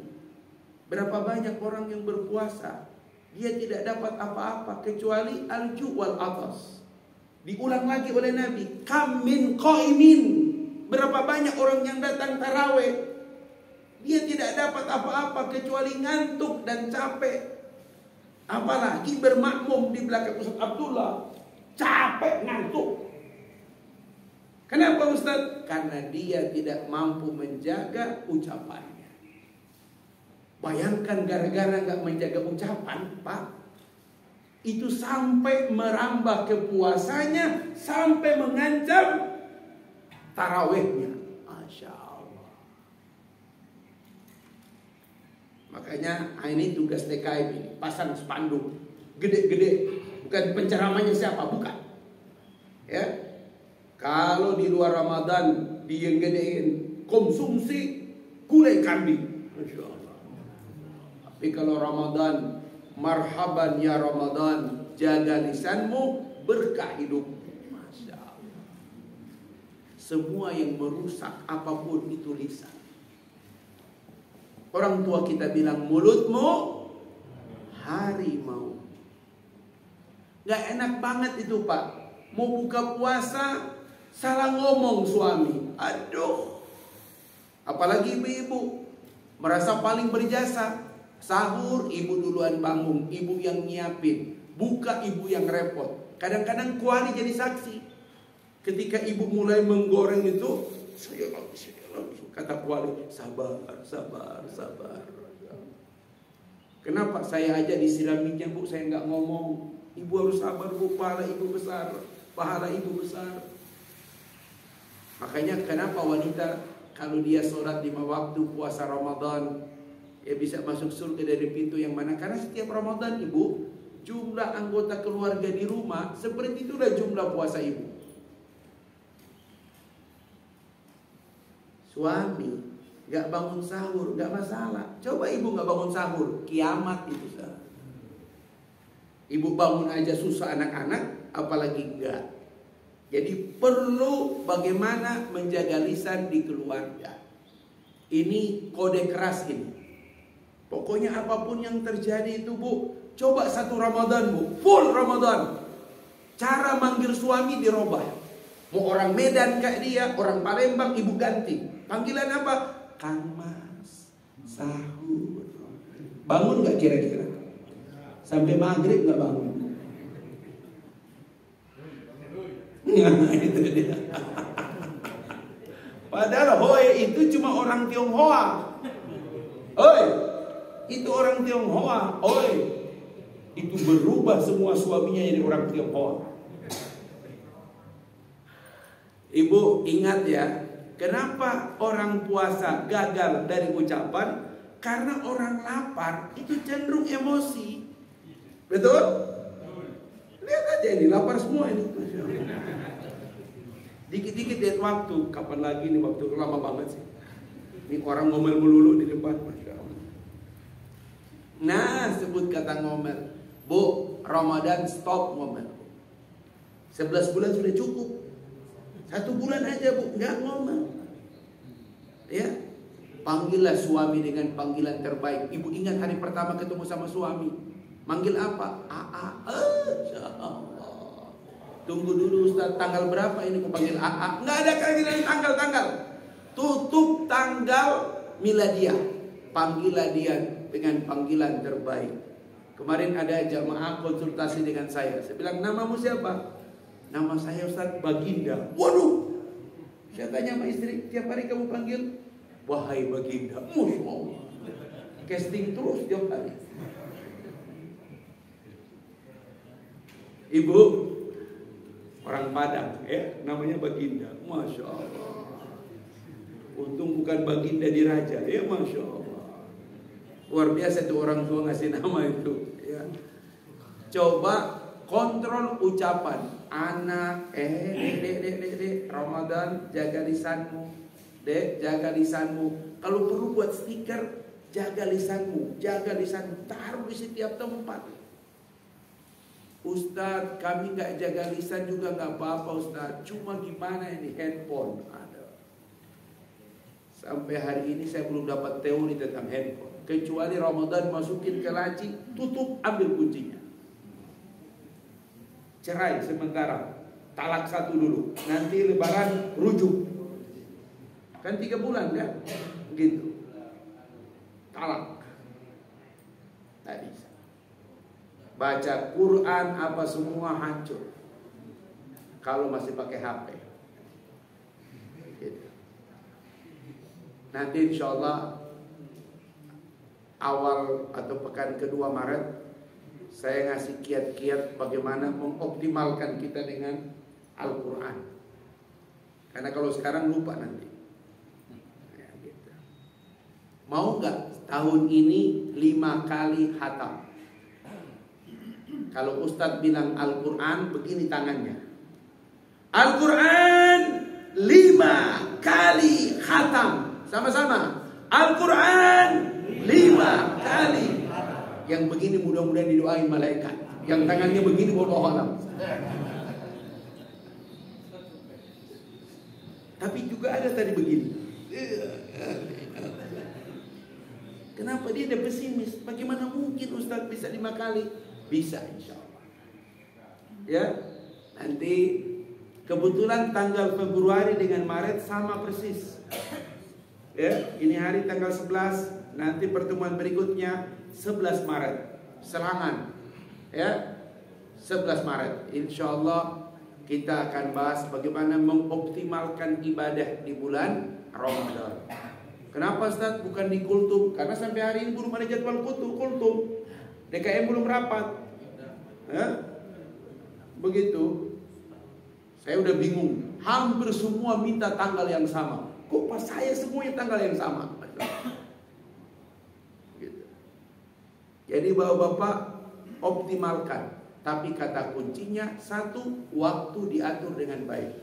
Berapa banyak orang yang berpuasa, dia tidak dapat apa-apa kecuali alju wal atas. Diulang lagi oleh Nabi, kam min qaimin. Berapa banyak orang yang datang tarawih, dia tidak dapat apa-apa kecuali ngantuk dan capek. Apalagi bermakmum di belakang Ustaz Abdullah, capek ngantuk. Kenapa Ustaz? Karena dia tidak mampu menjaga ucapannya. Bayangkan gara-gara gak menjaga ucapan, Pak, itu sampai merambah ke puasanya, sampai mengancam tarawihnya. Masya Allah. Makanya ini tugas TKM ini, pasang spanduk gede-gede. Bukan penceramahnya siapa, bukan. Ya, kalau di luar Ramadan dia gedein konsumsi gulai kambing, Masya Allah. Tapi kalau Ramadan, marhaban ya Ramadan, jaga lisanmu, berkah hidupmu. Masya Allah. Semua yang merusak apapun itu lisan. Orang tua kita bilang, mulutmu harimau. Gak enak banget itu Pak. Mau buka puasa, salah ngomong suami. Aduh. Apalagi ibu-ibu, merasa paling berjasa. Sahur, ibu duluan bangun, ibu yang nyiapin. Buka, ibu yang repot. Kadang-kadang kuali jadi saksi. Ketika ibu mulai menggoreng itu, saya lagi. Kata kuali, sabar. Kenapa? Saya aja disiram minyak Bu, saya nggak ngomong. Ibu harus sabar Bu, pahala ibu besar. Makanya kenapa wanita kalau dia sholat 5 waktu puasa Ramadan, ya bisa masuk surga dari pintu yang mana? Karena setiap Ramadan ibu, jumlah anggota keluarga di rumah seperti itulah jumlah puasa ibu. Suami gak bangun sahur gak masalah. Coba ibu gak bangun sahur, kiamat itu sah. Ibu bangun aja susah anak-anak, apalagi enggak. Jadi perlu bagaimana menjaga lisan di keluarga. Ini kode keras ini. Pokoknya apapun yang terjadi itu Bu, coba 1 Ramadan Bu, full Ramadan. Cara manggil suami dirubah. Mau orang Medan kayak dia, orang Palembang ibu ganti. Panggilan apa? Kang Mas, sahur. Bangun gak kira-kira? Sampai maghrib gak bangun? Nah, itu dia. Padahal hoi itu cuma orang Tionghoa. Oi, itu orang Tionghoa. Oi, itu berubah semua suaminya jadi orang Tionghoa. Ibu ingat ya, kenapa orang puasa gagal dari ucapan? Karena orang lapar itu cenderung emosi. Betul? Lihat aja ini, lapar semua ini. Dikit-dikit lihat waktu. Kapan lagi nih waktu? Lama banget sih. Ini orang ngomel melulu di depan. Masya Allah. Nah, sebut kata ngomel. Bu, Ramadan stop ngomel. 11 bulan sudah cukup. 1 bulan aja Bu, nggak ngomel. Ya, panggillah suami dengan panggilan terbaik. Ibu ingat hari pertama ketemu sama suami, manggil apa? Allah. Tunggu dulu Ustaz, tanggal berapa ini aku panggil AA? Nggak ada kaitan tanggal. Tutup tanggal miladiah. Panggillah dia dengan panggilan terbaik. Kemarin ada jamaah konsultasi dengan saya. Saya bilang, namamu siapa? Nama saya Ustaz Baginda. Waduh. Saya tanya sama istri, tiap hari kamu panggil wahai Baginda. Masya Allah. Casting terus tiap hari. Ibu, orang Padang ya, namanya Baginda. Masya Allah. Untung bukan Baginda Diraja ya, Masya Allah. Luar biasa tuh orang tua ngasih nama itu ya. Coba kontrol ucapan. Anak, dek, Ramadan jaga lisanmu. Dek, jaga lisanmu. Kalau perlu buat stiker, jaga lisanmu, taruh di setiap tempat. Ustadz, kami gak jaga lisan juga gak apa-apa Ustadz. Cuma gimana ini handphone ada. Sampai hari ini saya belum dapat teori tentang handphone. Kecuali Ramadan masukin ke laci, tutup, ambil kuncinya. Cerai sementara, talak 1 dulu, nanti lebaran rujuk. Kan 3 bulan kan? Gitu. Talak. Tak bisa. Baca Quran apa semua hancur kalau masih pakai HP. Gitu. Nanti insya Allah awal atau pekan kedua Maret saya ngasih kiat-kiat bagaimana mengoptimalkan kita dengan Al-Quran. Karena kalau sekarang lupa nanti. Ya, gitu. Mau nggak tahun ini 5 kali khatam? Kalau Ustadz bilang Al-Quran, begini tangannya. Al-Quran 5 kali khatam. Sama-sama. Al-Quran 5 kali Yang begini mudah-mudahan didoain malaikat. Yang tangannya begini wallahu alam. Tapi juga ada tadi begini. Kenapa dia ada pesimis? Bagaimana mungkin Ustaz bisa 5 kali? Bisa insya Allah. Ya, nanti kebetulan tanggal Februari dengan Maret sama persis. Ya, ini hari tanggal 11, nanti pertemuan berikutnya 11 Maret. Serangan. Ya, 11 Maret. Insya Allah kita akan bahas bagaimana mengoptimalkan ibadah di bulan Ramadan. Kenapa Ustaz bukan di kultum? Karena sampai hari ini belum ada jadwal kultum. DKM belum rapat. Begitu. Saya udah bingung. Hampir semua minta tanggal yang sama. Kok pas saya semuanya tanggal yang sama? Gitu. Jadi bapak-bapak optimalkan. Tapi kata kuncinya satu, waktu diatur dengan baik.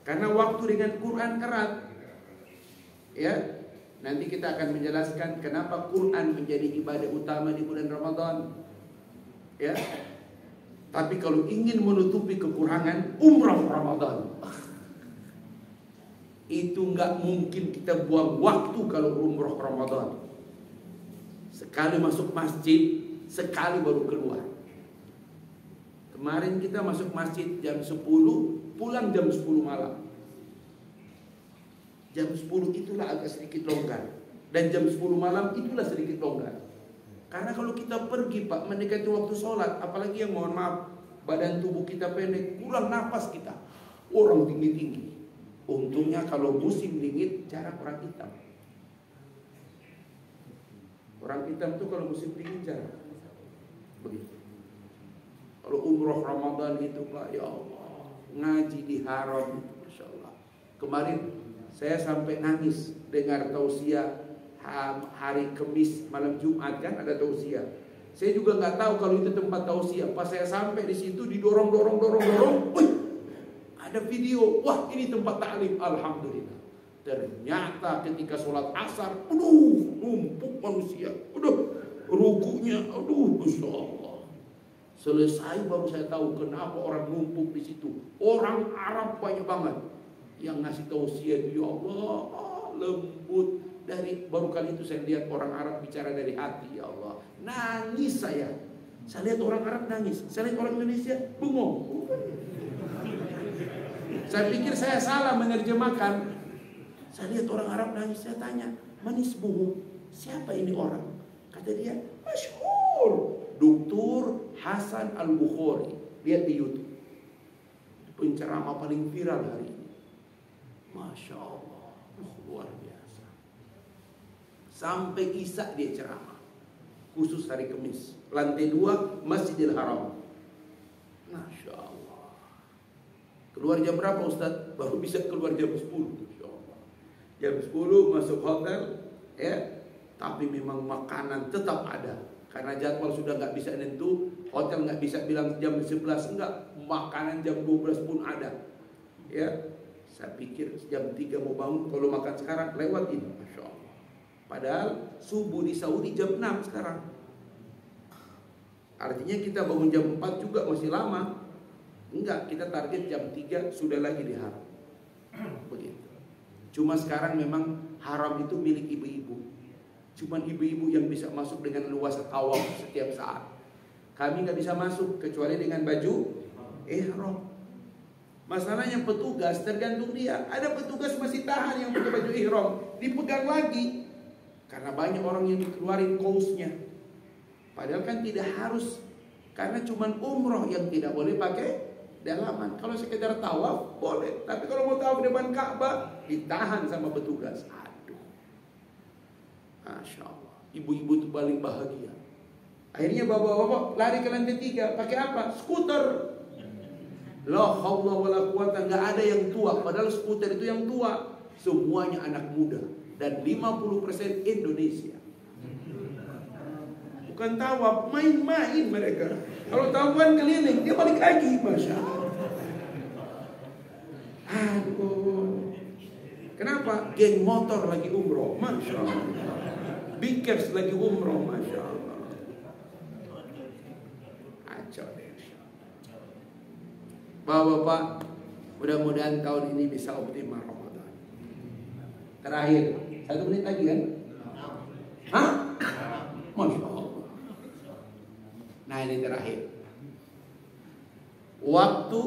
Karena waktu dengan Quran erat. Ya, nanti kita akan menjelaskan kenapa Quran menjadi ibadah utama di bulan Ramadan. Ya. Tapi kalau ingin menutupi kekurangan, umrah Ramadan. Itu nggak mungkin kita buang waktu kalau umrah Ramadan. Sekali masuk masjid, sekali baru keluar. Kemarin kita masuk masjid jam 10, pulang jam 10 malam. Jam 10 itulah agak sedikit longgar. Dan jam 10 malam itulah sedikit longgar. Karena kalau kita pergi Pak mendekati waktu sholat, apalagi yang mohon maaf badan tubuh kita pendek, kurang napas kita. Orang tinggi-tinggi. Untungnya kalau musim dingin jarang orang hitam. Orang hitam tuh kalau musim dingin jarang. Begitu. Kalau umroh Ramadan itu Pak, ya Allah, ngaji di haram, Masya Allah. Kemarin saya sampai nangis dengar tausiah hari Kamis malam Jumat, kan ada tausiah. Saya juga nggak tahu kalau itu tempat tausiah. Pas saya sampai di situ didorong, ada video. Wah, ini tempat taklim. Alhamdulillah. Ternyata ketika sholat asar, numpuk manusia. Rukunya, Masya Allah. Selesai baru saya tahu kenapa orang numpuk di situ. Orang Arab banyak banget yang ngasih tausiah, ya Allah, lembut. Baru kali itu saya lihat orang Arab bicara dari hati, ya Allah. Nangis saya. Saya lihat orang Arab nangis. Saya lihat orang Indonesia bengong. Saya pikir saya salah menerjemahkan. Saya lihat orang Arab nangis. Saya tanya, manisbuhu, siapa ini orang? Kata dia, masyhur, Dr. Hasan Al-Bukhari. Lihat di YouTube. Penceramah paling viral hari ini. Masya Allah, luar biasa. Sampai Isya dia ceramah. Khusus hari Kamis. Lantai 2 Masjidil Haram. Masya Allah. Keluar jam berapa Ustaz? Baru bisa keluar jam 10. Masya Allah. Jam 10 masuk hotel. Ya. Tapi memang makanan tetap ada. Karena jadwal sudah nggak bisa nentu. Hotel nggak bisa bilang jam 11. Enggak. Makanan jam 12 pun ada. Ya. Saya pikir jam 3 mau bangun. Kalau makan sekarang lewat ini. Masya Allah. Padahal subuh di Saudi jam 6 sekarang. Artinya kita bangun jam 4 juga masih lama. Enggak, kita target jam 3 sudah lagi di haram. Begitu. Cuma sekarang memang haram itu milik ibu-ibu. Cuma ibu-ibu yang bisa masuk dengan luas tawaf setiap saat. Kami nggak bisa masuk kecuali dengan baju ihram. Masalahnya petugas tergantung dia. Ada petugas masih tahan yang pakai baju ihram, dipegang lagi. Karena banyak orang yang dikeluarin kaosnya. Padahal kan tidak harus. Karena cuma umroh yang tidak boleh pakai dalaman. Kalau sekedar tawaf boleh. Tapi kalau mau tawaf depan Ka'bah ditahan sama petugas. Aduh. Masya Allah. Ibu-ibu itu paling bahagia. Akhirnya bapak-bapak lari ke lantai 3. Pakai apa? Skuter. La haula wala quwata. Gak ada yang tua. Padahal skuter itu yang tua. Semuanya anak muda. Dan 50% Indonesia. Bukan tawaf, main-main mereka. Kalau tawafan keliling, dia balik lagi. Masya Allah. Aduh. Kenapa? Geng motor lagi umroh. Masya Allah. Bikers lagi umroh. Masya Allah. Bapak-bapak, mudah-mudahan tahun ini bisa optimal Ramadan. Terakhir, 1 menit lagi kan? Hah? Masya Allah. Nah ini terakhir. Waktu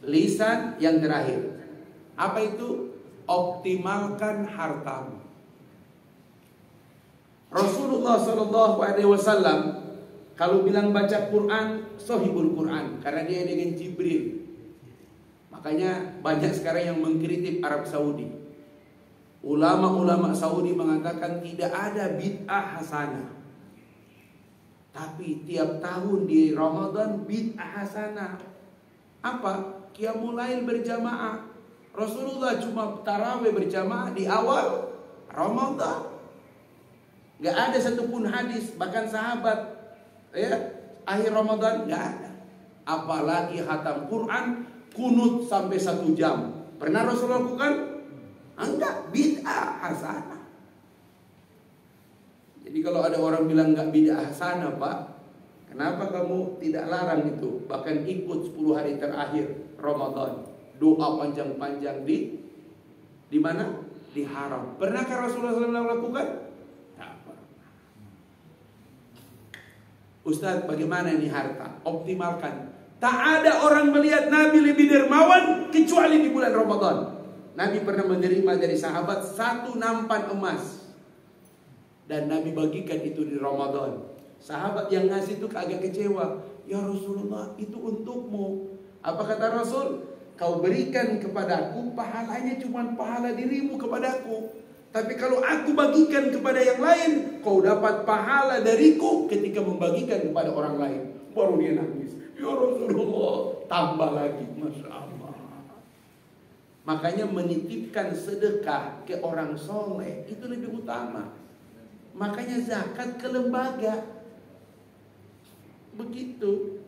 lisan yang terakhir. Apa itu? Optimalkan hartamu. Rasulullah SAW kalau bilang baca Quran, Sohibul Quran, karena dia dengan Jibril. Makanya banyak sekarang yang mengkritik Arab Saudi. Ulama-ulama Saudi mengatakan tidak ada bid'ah hasanah. Tapi tiap tahun di Ramadan bid'ah hasanah. Apa? Qiyamul Lail berjamaah. Rasulullah cuma tarawih berjamaah di awal Ramadan. Gak ada satupun hadis, bahkan sahabat ya, akhir Ramadan gak ada. Apalagi khatam Quran, kunut sampai 1 jam. Pernah Rasulullah lakukan? Enggak, bid'ah hasanah. Jadi kalau ada orang bilang enggak bid'ah hasanah, Pak, kenapa kamu tidak larang itu? Bahkan ikut 10 hari terakhir Ramadan, doa panjang-panjang di mana? Di haram. Pernahkah Rasulullah SAW lakukan? Ustaz, bagaimana ini harta? Optimalkan. Tak ada orang melihat Nabi lebih dermawan kecuali di bulan Ramadan. Nabi pernah menerima dari sahabat 1 nampan emas, dan Nabi bagikan itu di Ramadan. Sahabat yang ngasih itu agak kecewa. Ya Rasulullah, itu untukmu. Apa kata Rasul? Kau berikan kepadaku, pahalanya cuma pahala dirimu kepadaku. Tapi kalau aku bagikan kepada yang lain, kau dapat pahala dariku ketika membagikan kepada orang lain. Baru dia nangis. Ya Rasulullah, tambah lagi. Masya Allah. Makanya menitipkan sedekah ke orang soleh itu lebih utama. Makanya zakat ke lembaga. Begitu.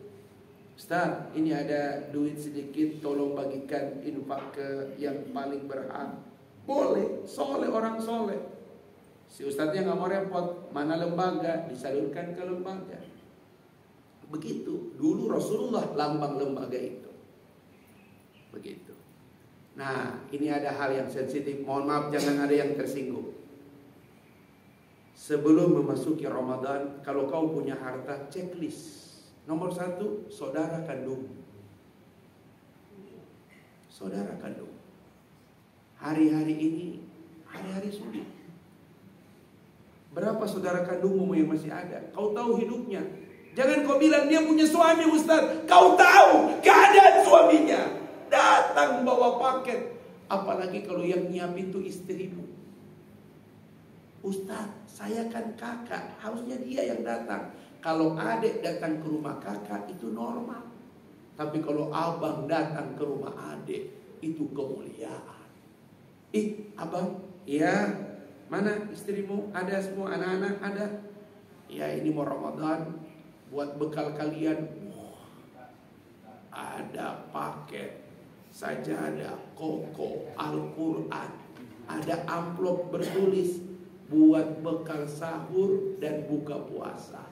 Ustaz, ini ada duit sedikit, tolong bagikan infak ke yang paling berhak. Boleh, soleh, orang soleh. Si ustadznya gak mau repot, mana lembaga, disalurkan ke lembaga. Begitu, dulu Rasulullah lambang lembaga itu. Begitu. Nah, ini ada hal yang sensitif. Mohon maaf, jangan ada yang tersinggung. Sebelum memasuki Ramadan, kalau kau punya harta, checklist. Nomor 1, saudara kandung. Saudara kandung. Hari-hari ini, hari-hari sulit. Berapa saudara kandungmu yang masih ada? Kau tahu hidupnya. Jangan kau bilang dia punya suami, Ustaz. Kau tahu keadaan suaminya. Datang bawa paket. Apalagi kalau yang nyiapin itu istrimu. Ustaz, saya kan kakak. Harusnya dia yang datang. Kalau adik datang ke rumah kakak itu normal. Tapi kalau abang datang ke rumah adik, itu kemuliaan. Abang, ya, mana istrimu? Ada semua anak-anak? Ada. Ya, ini mau Ramadan, buat bekal kalian. Ada paket sajadah, koko, Al-Quran. Ada amplop bertulis buat bekal sahur dan buka puasa.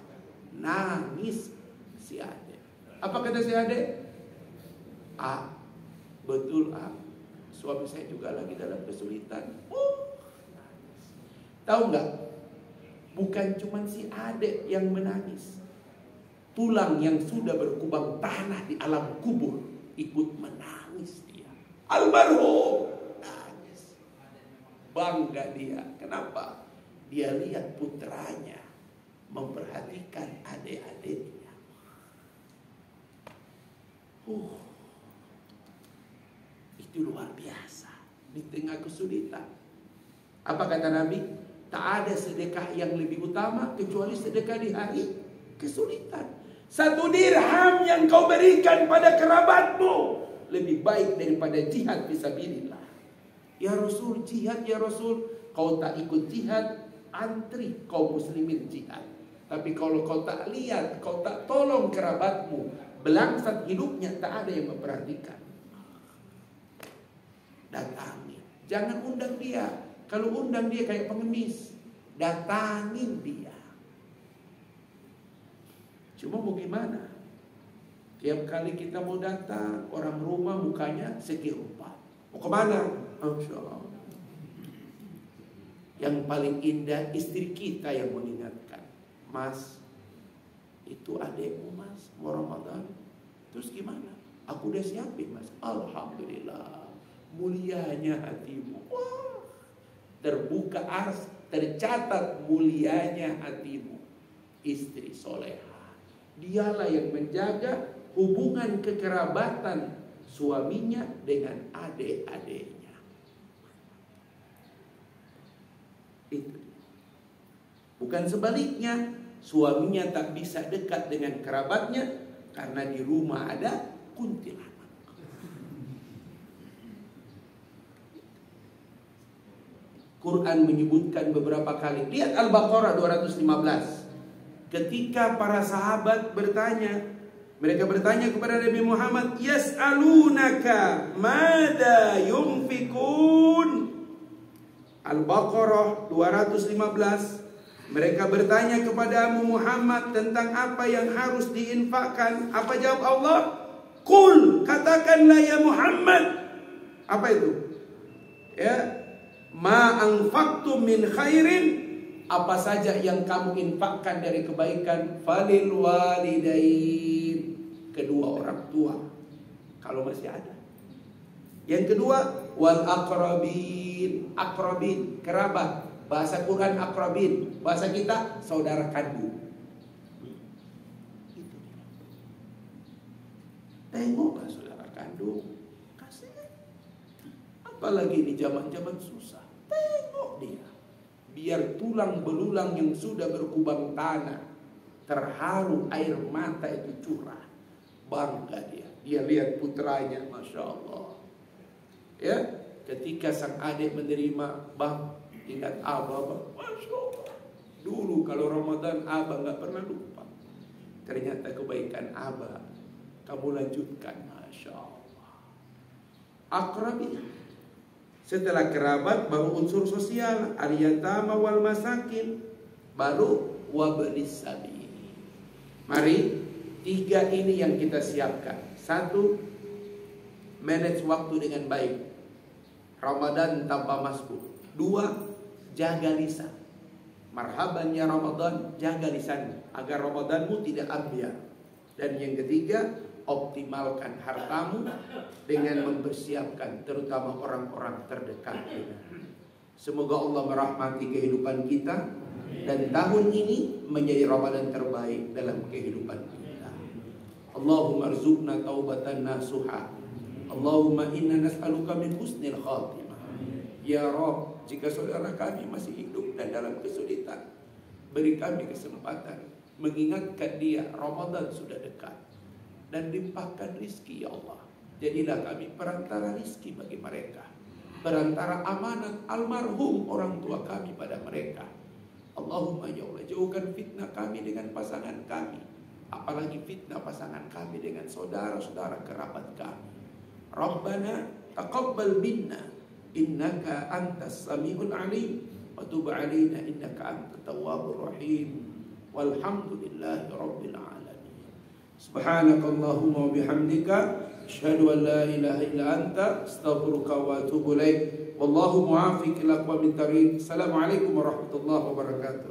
Nangis si Ade. Apa kata si Ade? Betul suami saya juga lagi dalam kesulitan. Tahu nggak? Bukan cuma si Ade yang menangis. Tulang yang sudah berkubang tanah di alam kubur ikut menangis dia. Almarhum nangis. Bangga dia. Kenapa? Dia lihat putranya memperhatikan adik-adiknya. Itu luar biasa di tengah kesulitan. Apa kata Nabi? Tak ada sedekah yang lebih utama kecuali sedekah di hari kesulitan. 1 dirham yang kau berikan pada kerabatmu lebih baik daripada jihad fisabilillah. Ya Rasul, jihad ya Rasul. Kau tak ikut jihad, antri kaum muslimin jihad. Tapi kalau kau tak lihat, kau tak tolong kerabatmu, belangsat hidupnya, tak ada yang memperhatikan. Datangi. Jangan undang dia. Kalau undang dia kayak pengemis, datangin dia. Cuma mau gimana? Tiap kali kita mau datang, orang rumah mukanya segi rupa. Mau kemana? Masya Allah. Yang paling indah istri kita yang mengingatkan, Mas, itu adekmu Mas, mau Ramadan. Terus gimana? Aku udah siapin Mas. Alhamdulillah, mulianya hatimu. Wah, terbuka ars, tercatat mulianya hatimu. Istri soleha, dialah yang menjaga hubungan kekerabatan suaminya dengan adik-adiknya. Itu. Bukan sebaliknya, suaminya tak bisa dekat dengan kerabatnya karena di rumah ada kuntilanak. Quran menyebutkan beberapa kali. Lihat Al-Baqarah 215. Ketika para sahabat bertanya, mereka bertanya kepada Nabi Muhammad, yas'alunaka mada yunfikun. Al-Baqarah 215. Mereka bertanya kepada Muhammad tentang apa yang harus diinfakkan. Apa jawab Allah? Qul, katakanlah ya Muhammad. Apa itu? Ya, ma anfaqtum min khairin, apa saja yang kamu infakkan dari kebaikan, falil walidain, kedua orang tua kalau masih ada. Yang kedua, wal aqrabin, aqrabin kerabat. Bahasa Quran aqrabin, bahasa kita saudara kandung. Itu. Tengoklah saudara kandung, kasih. Apalagi di zaman-zaman susah, tengok dia. Biar tulang belulang yang sudah berkubang tanah terharu, air mata itu curah. Bangga dia. Dia lihat putranya, Masya Allah. Ya, ketika sang adik menerima, bang, ingat abah, bang. Masya Allah. Dulu kalau Ramadan abah gak pernah lupa. Ternyata kebaikan abah kamu lanjutkan, Masya Allah. Akrabiyah. Setelah kerabat baru unsur sosial, al-yatama wal masakin, baru wabnis sabil. Mari, 3 ini yang kita siapkan. 1, manage waktu dengan baik. Ramadan tanpa masbuk. 2, jaga lisan. Marhaban ya Ramadan, jaga lisanmu agar Ramadanmu tidak ambiar. Dan yang ketiga, optimalkan hartamu dengan mempersiapkan terutama orang-orang terdekat. Semoga Allah merahmati kehidupan kita dan tahun ini menjadi Ramadan terbaik dalam kehidupan kita. Allahumma arzuqna taubatan nasuha. Allahumma inna nas'aluka min husnil khatimah. Ya Rabb, jika saudara kami masih hidup dan dalam kesulitan, beri kami kesempatan mengingatkan dia Ramadan sudah dekat. Dan limpahkan rizki ya Allah. Jadilah kami perantara rizki bagi mereka, perantara amanat almarhum orang tua kami pada mereka. Allahumma ya Allah, jauhkan fitnah kami dengan pasangan kami, apalagi fitnah pasangan kami dengan saudara-saudara kerabat kami. Rabbana taqabbal minna innaka antas samiul alim wa tub alaina innaka antat tawwabur rahim. Walhamdulillahi rabbil alamin. Subhanakallahumma wa bihamdika asyhadu an la ilaha illa anta astaghfiruka wa atubu ilaik. Wallahu muwaffiq ila aqwamit thariq. Assalamualaikum warahmatullahi wabarakatuh.